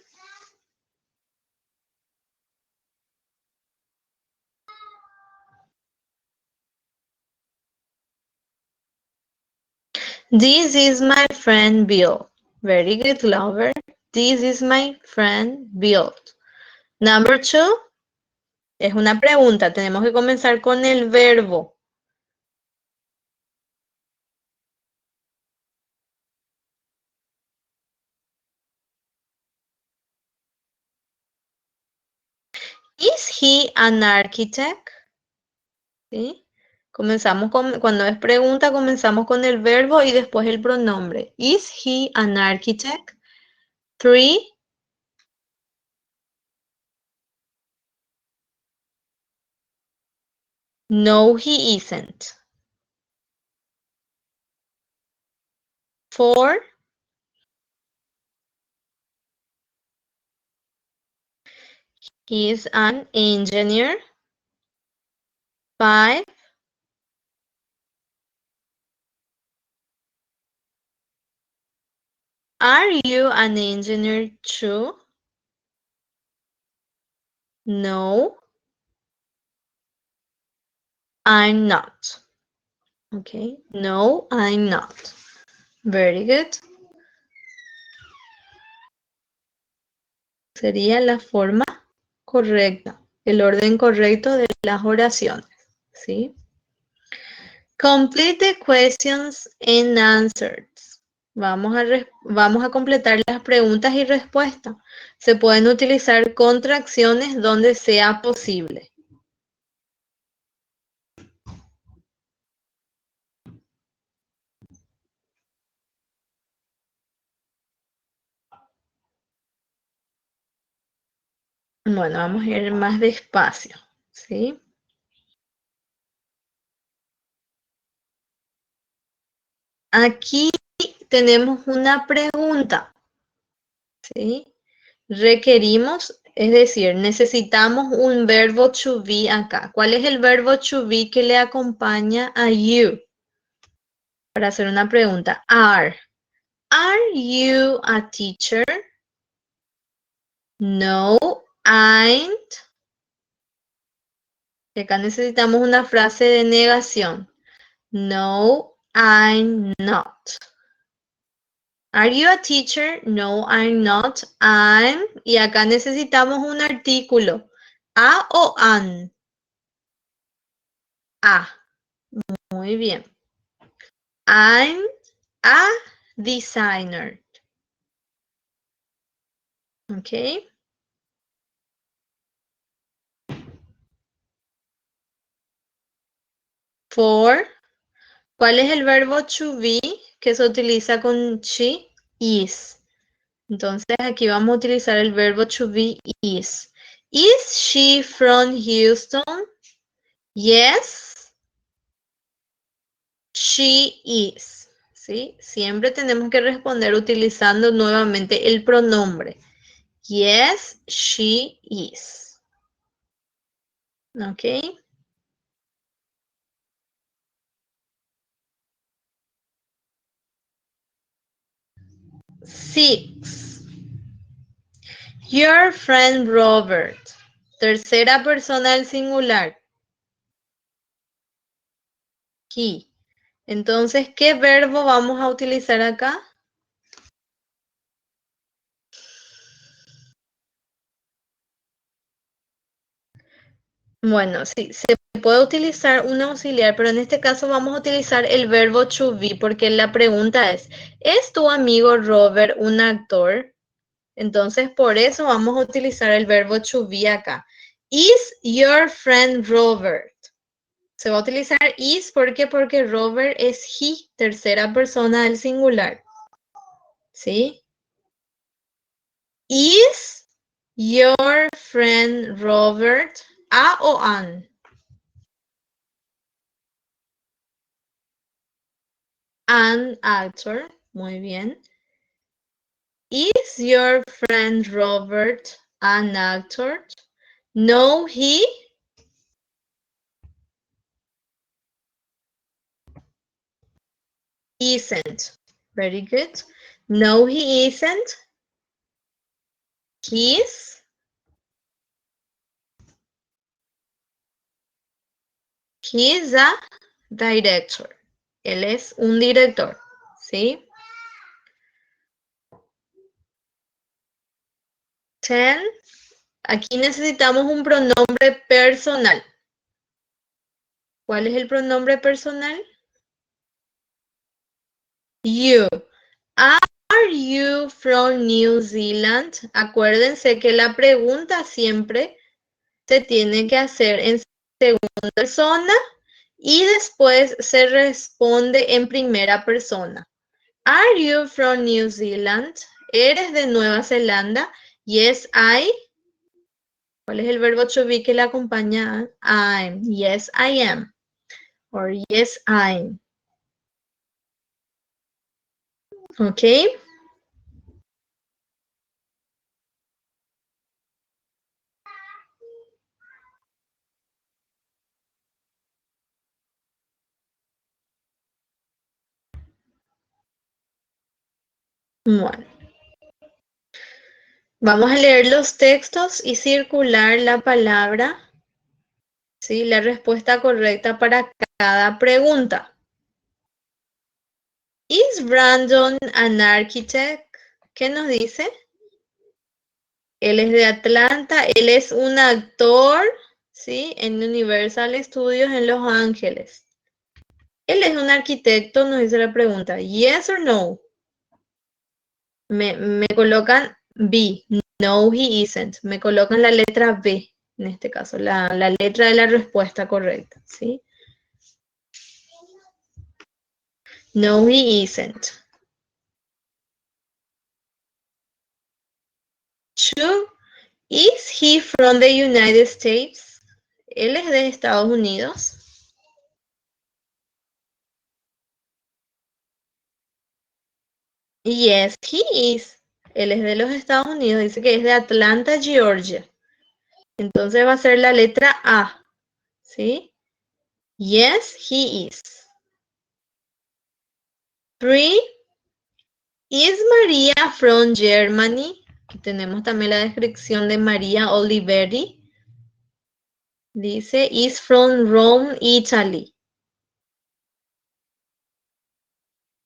This is my friend Bill. Very good, Lover. This is my friend Bill. Number 2 es una pregunta. Tenemos que comenzar con el verbo. Is he an architect? ¿Sí? Cuando es pregunta, comenzamos con el verbo y después el pronombre. Is he an architect? 3. No, he isn't. 4. He is an engineer. 5. Are you an engineer too? No, I'm not. Okay, no, I'm not. Very good. Sería la forma correcta, el orden correcto de las oraciones, ¿sí? Complete the questions and answers. Vamos a completar las preguntas y respuestas. Se pueden utilizar contracciones donde sea posible. Bueno, vamos a ir más despacio, ¿sí? Aquí tenemos una pregunta, ¿sí? Requerimos, es decir, necesitamos un verbo to be acá. ¿Cuál es el verbo to be que le acompaña a you? Para hacer una pregunta. Are. Are you a teacher? No, ain't. Y acá necesitamos una frase de negación. No, I'm not. Are you a teacher? No, I'm not. I'm. Y acá necesitamos un artículo. A o an. A. Muy bien. I'm a designer. Ok. 4. ¿Cuál es el verbo to be que se utiliza con she? Is. Entonces aquí vamos a utilizar el verbo to be is. Is she from Houston? Yes, she is. ¿Sí? Siempre tenemos que responder utilizando nuevamente el pronombre. Yes, she is. ¿Ok? 6. Your friend Robert. Tercera persona del singular. He. Entonces, ¿qué verbo vamos a utilizar acá? Bueno, sí, se puede utilizar un auxiliar, pero en este caso vamos a utilizar el verbo to be, porque la pregunta ¿es tu amigo Robert un actor? Entonces, por eso vamos a utilizar el verbo to be acá. Is your friend Robert? Se va a utilizar is, ¿por qué? Porque Robert es he, tercera persona del singular. ¿Sí? Is your friend Robert a o an? An actor. Muy bien. Is your friend Robert an actor? No, he isn't. Very good. No, he isn't. He's a director. Él es un director. ¿Sí? 10. Aquí necesitamos un pronombre personal. ¿Cuál es el pronombre personal? You. Are you from New Zealand? Acuérdense que la pregunta siempre se tiene que hacer en segunda persona y después se responde en primera persona. Are you from New Zealand? ¿Eres de Nueva Zelanda? Yes, I. ¿Cuál es el verbo to be que le acompaña? I'm. Yes, I am. Or yes, I'm. ¿Ok? Bueno. Vamos a leer los textos y circular la palabra, ¿sí? La respuesta correcta para cada pregunta. ¿Is Brandon an architect? ¿Qué nos dice? Él es de Atlanta, él es un actor, ¿sí? En Universal Studios en Los Ángeles. Él es un arquitecto, nos dice la pregunta. Yes or no? Me colocan B. No, he isn't. Me colocan la letra B, en este caso, la letra de la respuesta correcta, ¿sí? No, he isn't. 2. Is he from the United States? Él es de Estados Unidos. Yes, he is. Él es de los Estados Unidos. Dice que es de Atlanta, Georgia. Entonces va a ser la letra A. ¿Sí? Yes, he is. 3. Is Maria from Germany? Aquí tenemos también la descripción de María Oliveri. Dice, is from Rome, Italy.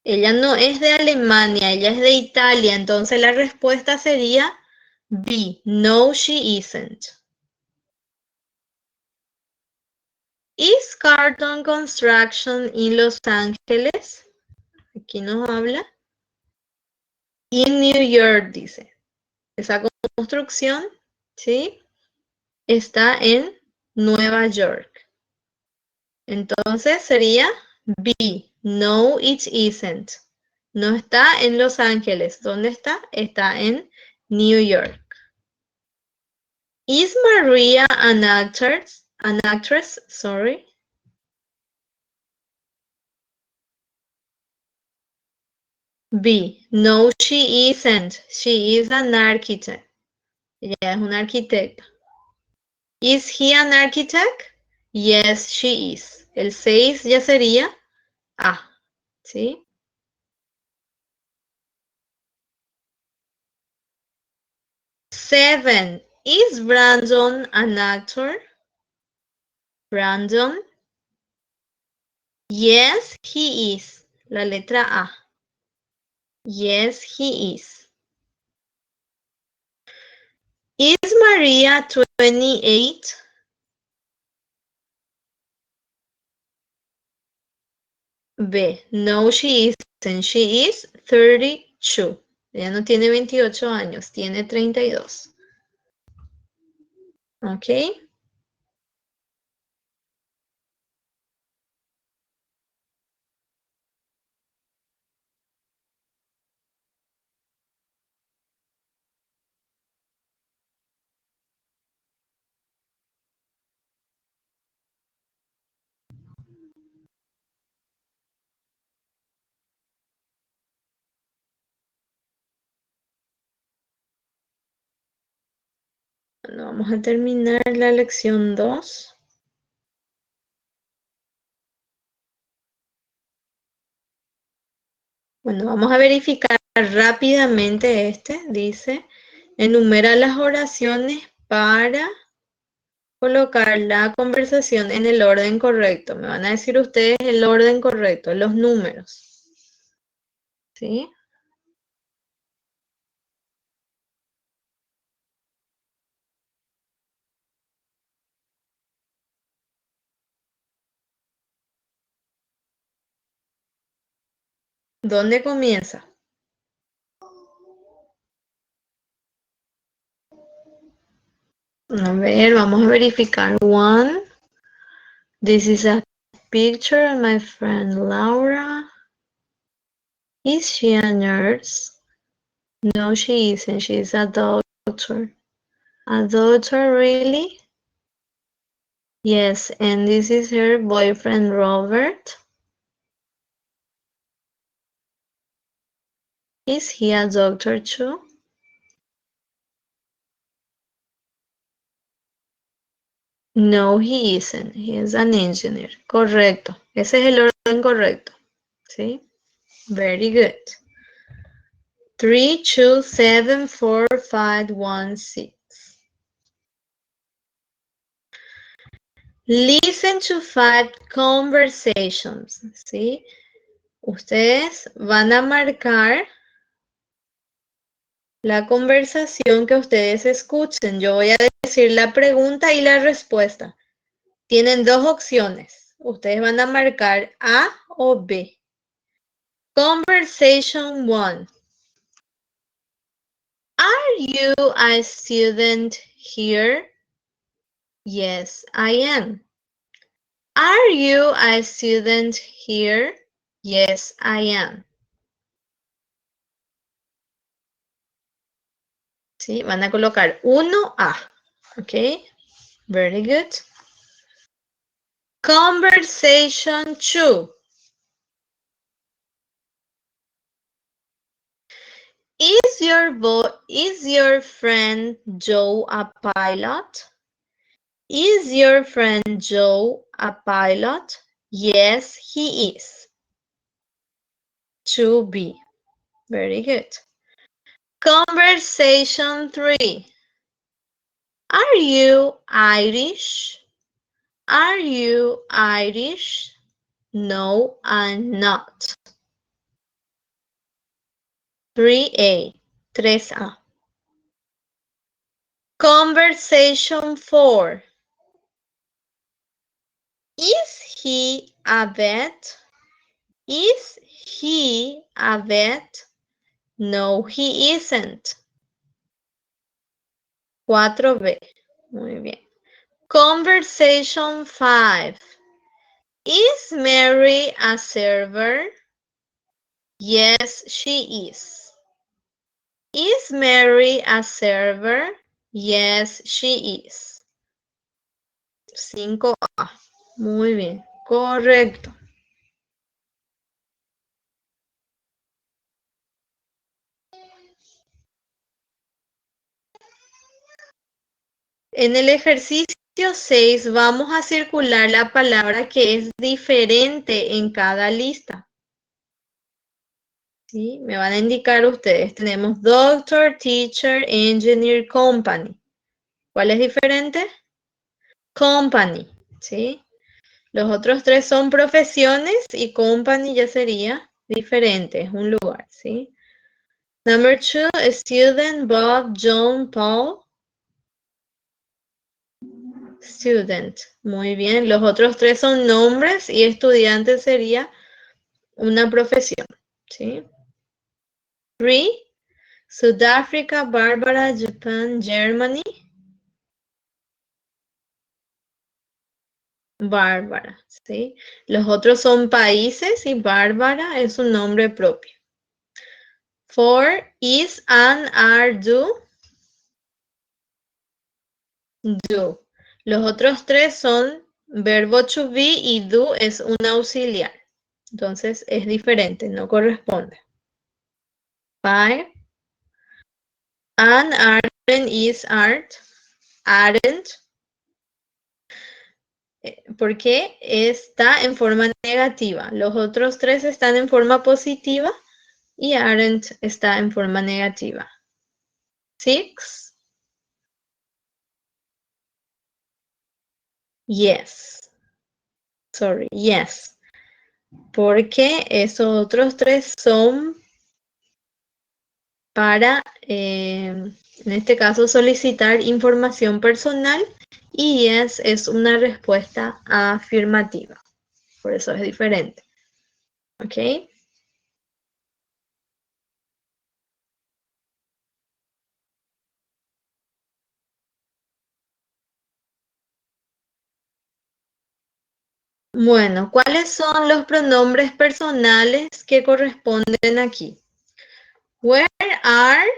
Ella no es de Alemania, ella es de Italia. Entonces la respuesta sería B. No, she isn't. Is Carton Construction in Los Ángeles? Aquí nos habla. In New York, dice. Esa construcción, ¿sí? Está en Nueva York. Entonces sería B. No, it isn't. No está en Los Ángeles. ¿Dónde está? Está en New York. Is Maria an actress? Sorry. B. No, she isn't. She is an architect. Ella es una arquitecta. Is he an architect? Yes, she is. El 6 ya sería A. ¿Sí? 7. Is Brandon an actor? Brandon. Yes, he is. La letra A. Yes, he is. Is Maria 28? B. No, she isn't. She is 32. Ella no tiene 28 años, tiene 32. ¿Ok? Bueno, vamos a terminar la lección 2. Bueno, vamos a verificar rápidamente este. Dice, enumera las oraciones para colocar la conversación en el orden correcto. Me van a decir ustedes el orden correcto, los números. ¿Sí? ¿Dónde comienza? A ver, vamos a verificar. One. This is a picture of my friend Laura. Is she a nurse? No, she isn't. She's a doctor. A doctor, really? Yes, and this is her boyfriend Robert. Is he a doctor too? No, he isn't. He is an engineer. Correcto. Ese es el orden correcto. ¿Sí? Very good. 3, 2, 7, 4, 5, 1, 6. Listen to 5 conversations. ¿Sí? Ustedes van a marcar la conversación que ustedes escuchen. Yo voy a decir la pregunta y la respuesta. Tienen dos opciones. Ustedes van a marcar A o B. Conversation 1. Are you a student here? Yes, I am. Are you a student here? Yes, I am. ¿Sí? Van a colocar 1A. ¿Ok? Very good. Conversation 2. Is your friend Joe a pilot? Is your friend Joe a pilot? Yes, he is. 2B. Very good. Conversation 3. Are you Irish? Are you Irish? No, I'm not. 3A. 3A. Conversation 4. Is he a vet? Is he a vet? No, he isn't. 4B. Muy bien. Conversation 5. Is Mary a server? Yes, she is. Is Mary a server? Yes, she is. 5A. Muy bien. Correcto. En el ejercicio 6 vamos a circular la palabra que es diferente en cada lista. ¿Sí? Me van a indicar ustedes. Tenemos doctor, teacher, engineer, company. ¿Cuál es diferente? Company. ¿Sí? Los otros tres son profesiones y company ya sería diferente, es un lugar. ¿Sí? Number 2, student, Bob, John, Paul. Student. Muy bien. Los otros tres son nombres y estudiante sería una profesión. ¿Sí? 3. Sudáfrica, Bárbara, Japan, Germany. Bárbara. ¿Sí? Los otros son países y Bárbara es un nombre propio. 4. Is, and, are, do. Do. Los otros tres son verbo to be y do es un auxiliar. Entonces es diferente, no corresponde. 5. An, are, and is, art. aren't, porque está en forma negativa. Los otros tres están en forma positiva y aren't está en forma negativa. 6. Yes. Sorry, yes. Porque esos otros tres son para, en este caso, solicitar información personal y yes es una respuesta afirmativa. Por eso es diferente. ¿Ok? Bueno, ¿cuáles son los pronombres personales que corresponden aquí? Where are,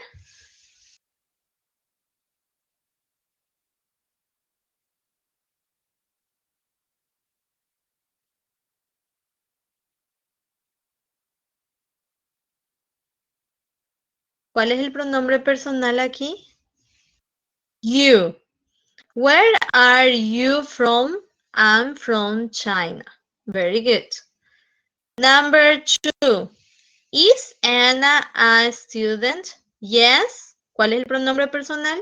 ¿cuál es el pronombre personal aquí? You. Where are you from? I'm from China. Very good. Number 2. Is Anna a student? Yes. ¿Cuál es el pronombre personal?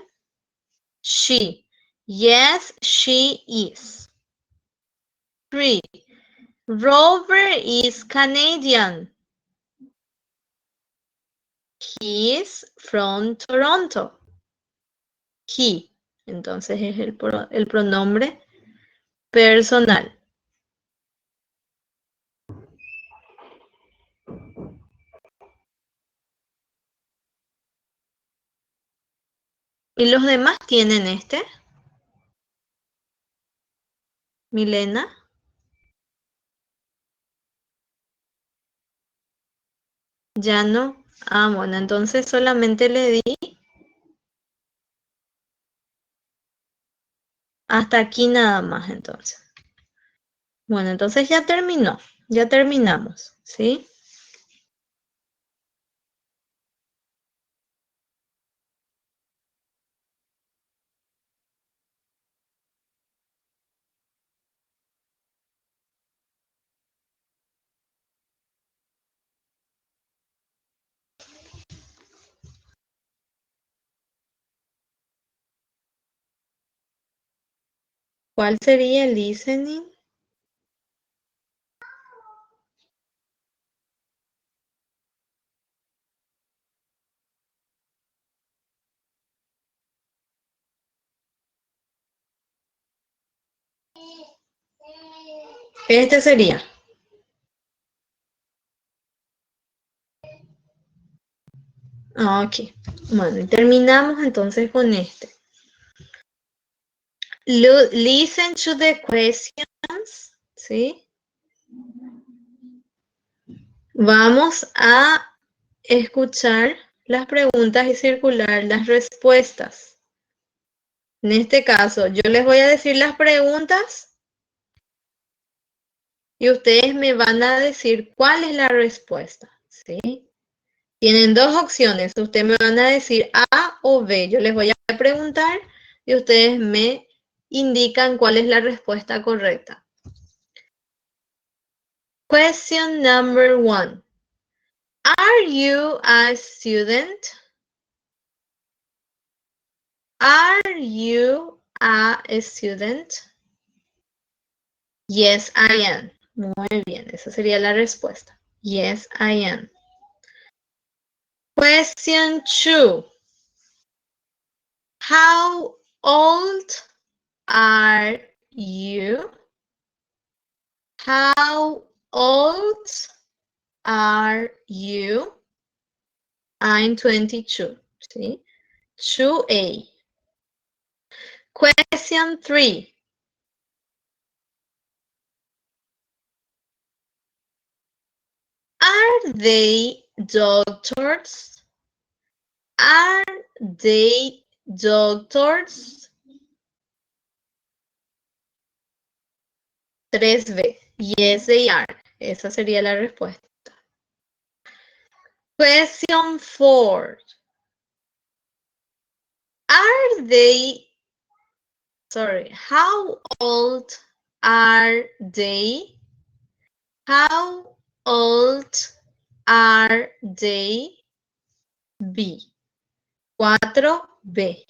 She. Yes, she is. 3. Robert is Canadian. He is from Toronto. He. Entonces es el pronombre personal. ¿Y los demás tienen este? Milena. Ya no. Ah, bueno, entonces solamente le di hasta aquí nada más, entonces. Bueno, entonces ya terminó. Ya terminamos, ¿sí? ¿Cuál sería el listening? Este sería. Ok. Bueno, y terminamos entonces con este. Listen to the questions, ¿sí? Vamos a escuchar las preguntas y circular las respuestas. En este caso, yo les voy a decir las preguntas y ustedes me van a decir cuál es la respuesta, ¿sí? Tienen dos opciones. Ustedes me van a decir A o B. Yo les voy a preguntar y ustedes me indican cuál es la respuesta correcta. Question number 1. Are you a student? Are you a student? Yes, I am. Muy bien, esa sería la respuesta. Yes, I am. Question 2. How old are you? How old are you? I'm 22. ¿Sí? 2A. Question 3. Are they doctors? Are they doctors? 3B. Yes, they are. Esa sería la respuesta. Question 4. Are they Sorry. How old are they? How old are they? B. 4B.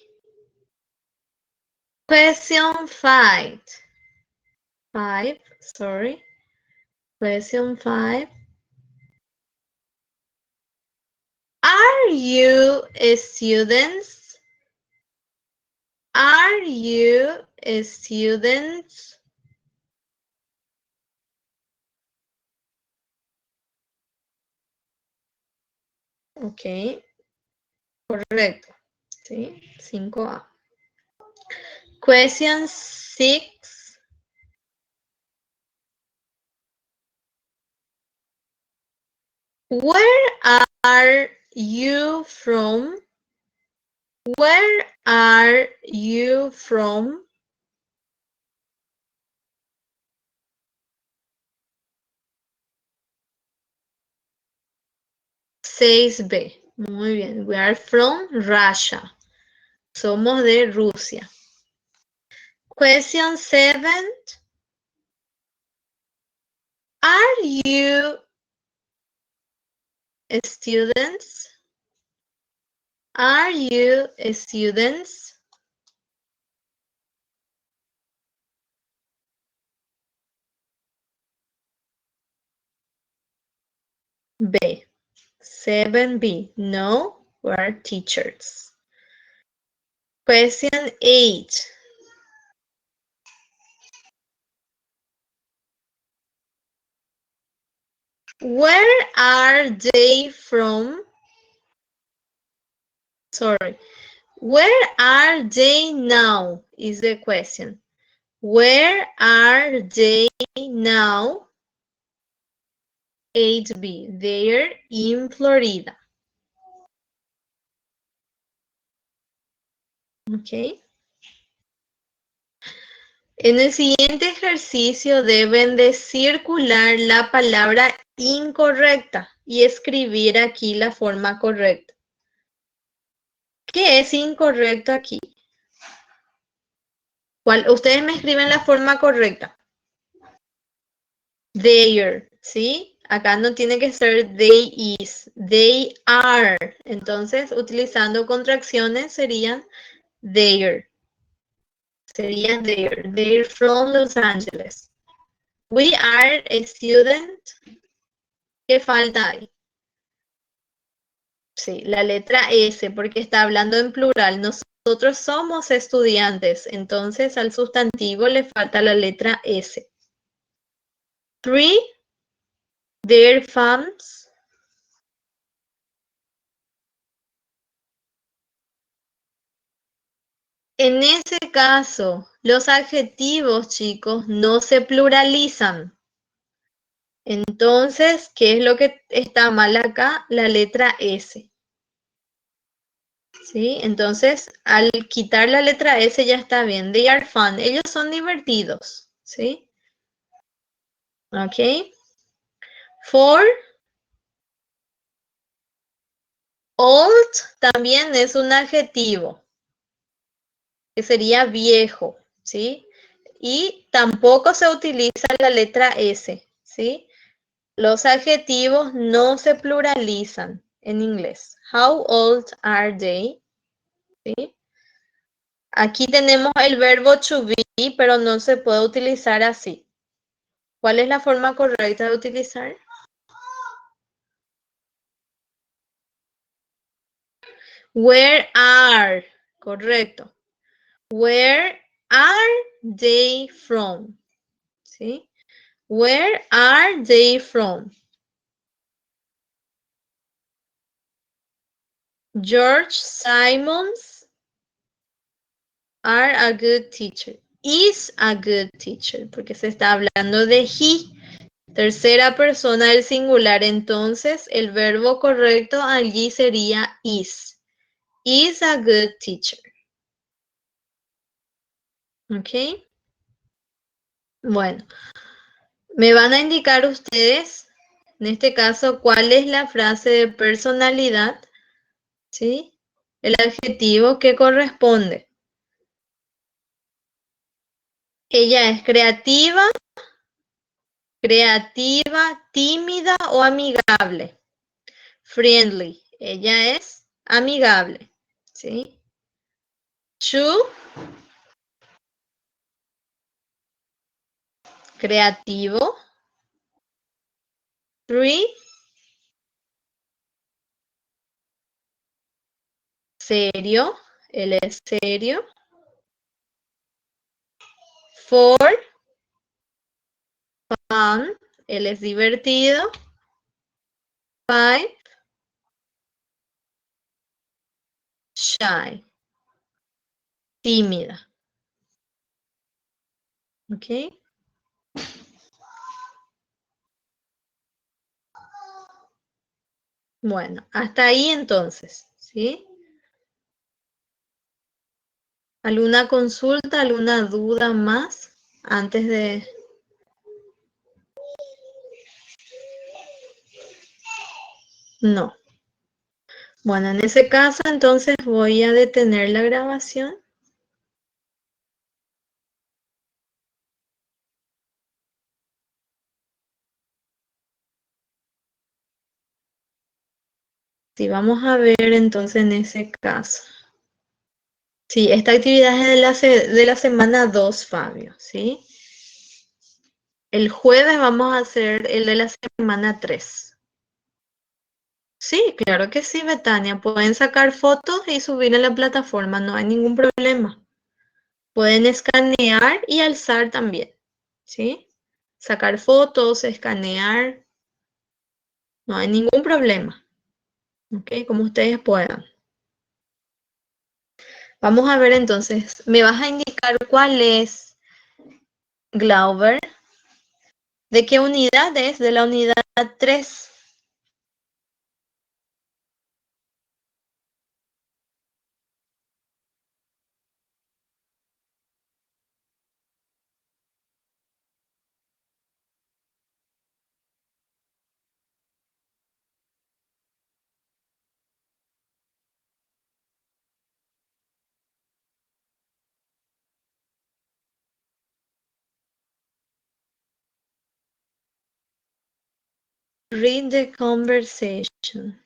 Question 5. Sorry. Question 5. Are you students? Are you students? Ok, correcto. ¿Sí? 5A. Question 6. Where are you from? Where are you from? Seis B. Muy bien. We are from Russia. Somos de Rusia. Question 7. Are you students? Are you students? B. 7B. No, we're teachers. Question 8. Where are they from? Sorry. Where are they now is the question. Where are they now? 8B. They're in Florida. Okay. En el siguiente ejercicio deben de circular la palabra incorrecta y escribir aquí la forma correcta. ¿Qué es incorrecto aquí? Ustedes me escriben la forma correcta. Their, ¿sí? Acá no tiene que ser they is, they are. Entonces, utilizando contracciones serían their. Serían their. They're from Los Angeles. We are a student. ¿Qué falta ahí? Sí, la letra S, porque está hablando en plural. Nosotros somos estudiantes, entonces al sustantivo le falta la letra S. 3, their farms. En ese caso, los adjetivos, chicos, no se pluralizan. Entonces, ¿qué es lo que está mal acá? La letra S. ¿Sí? Entonces, al quitar la letra S ya está bien. They are fun. Ellos son divertidos. ¿Sí? Ok. 4. Old también es un adjetivo. Que sería viejo. ¿Sí? Y tampoco se utiliza la letra S. ¿Sí? Los adjetivos no se pluralizan en inglés. How old are they? ¿Sí? Aquí tenemos el verbo to be, pero no se puede utilizar así. ¿Cuál es la forma correcta de utilizar? Where are. Correcto. Where are they from? ¿Sí? Where are they from? George Simons are a good teacher. Is a good teacher, porque se está hablando de he. Tercera persona del singular, entonces el verbo correcto allí sería is. Is a good teacher. ¿Ok? Bueno, me van a indicar ustedes, en este caso, cuál es la frase de personalidad, ¿sí? El adjetivo que corresponde. Ella es creativa, tímida o amigable. Friendly. Ella es amigable. ¿Sí? Two, creativo. Three, serio. Él es serio. Four, fun. Él es divertido. Five, shy. Tímida. ¿Ok? Bueno, hasta ahí entonces. ¿Sí? ¿Alguna consulta, alguna duda más antes de...? No. Bueno, en ese caso entonces voy a detener la grabación. Sí, vamos a ver entonces en ese caso. Sí, esta actividad es de la semana 2, Fabio, ¿sí? El jueves vamos a hacer el de la semana 3. Sí, claro que sí, Betania. Pueden sacar fotos y subir en la plataforma, no hay ningún problema. Pueden escanear y alzar también, ¿sí? Sacar fotos, escanear, no hay ningún problema, ¿ok? Como ustedes puedan. Vamos a ver entonces, ¿me vas a indicar cuál es, Glauber? ¿De qué unidad es? De la unidad 3. Read the conversation.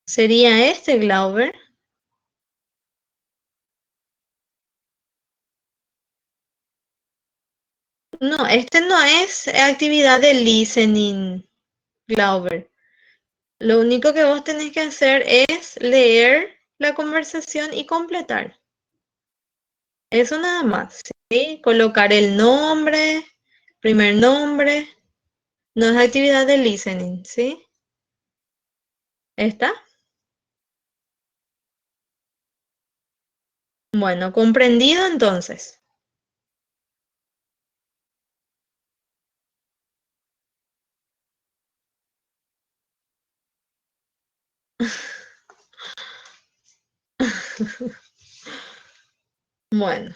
¿Sería este, Glauber? No, este no es actividad de listening, Glauber. Lo único que vos tenés que hacer es leer la conversación y completar. Eso nada más, ¿sí? Colocar el nombre, primer nombre. No es actividad de listening, ¿sí? ¿Está? Bueno, comprendido entonces. Bueno,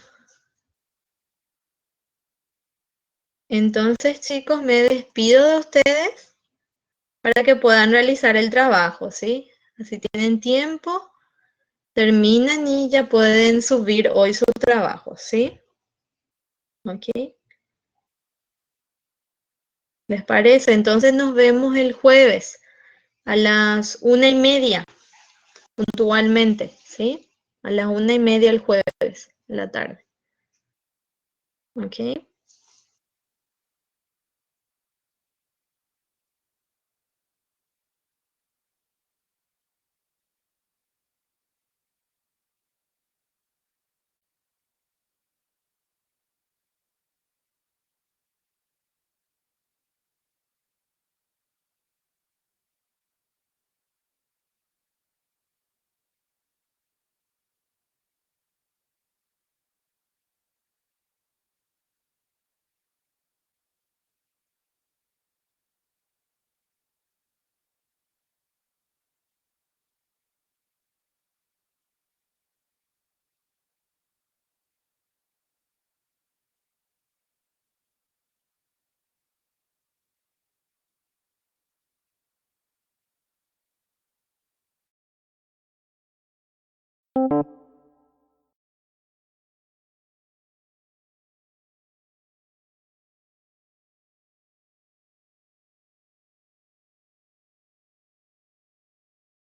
entonces chicos, me despido de ustedes para que puedan realizar el trabajo, ¿sí? Así tienen tiempo, terminan y ya pueden subir hoy su trabajo, ¿sí? ¿Ok? ¿Les parece? Entonces nos vemos el jueves a las 1:30, puntualmente, ¿sí? A las 1:30 el jueves, de la tarde. ¿Ok?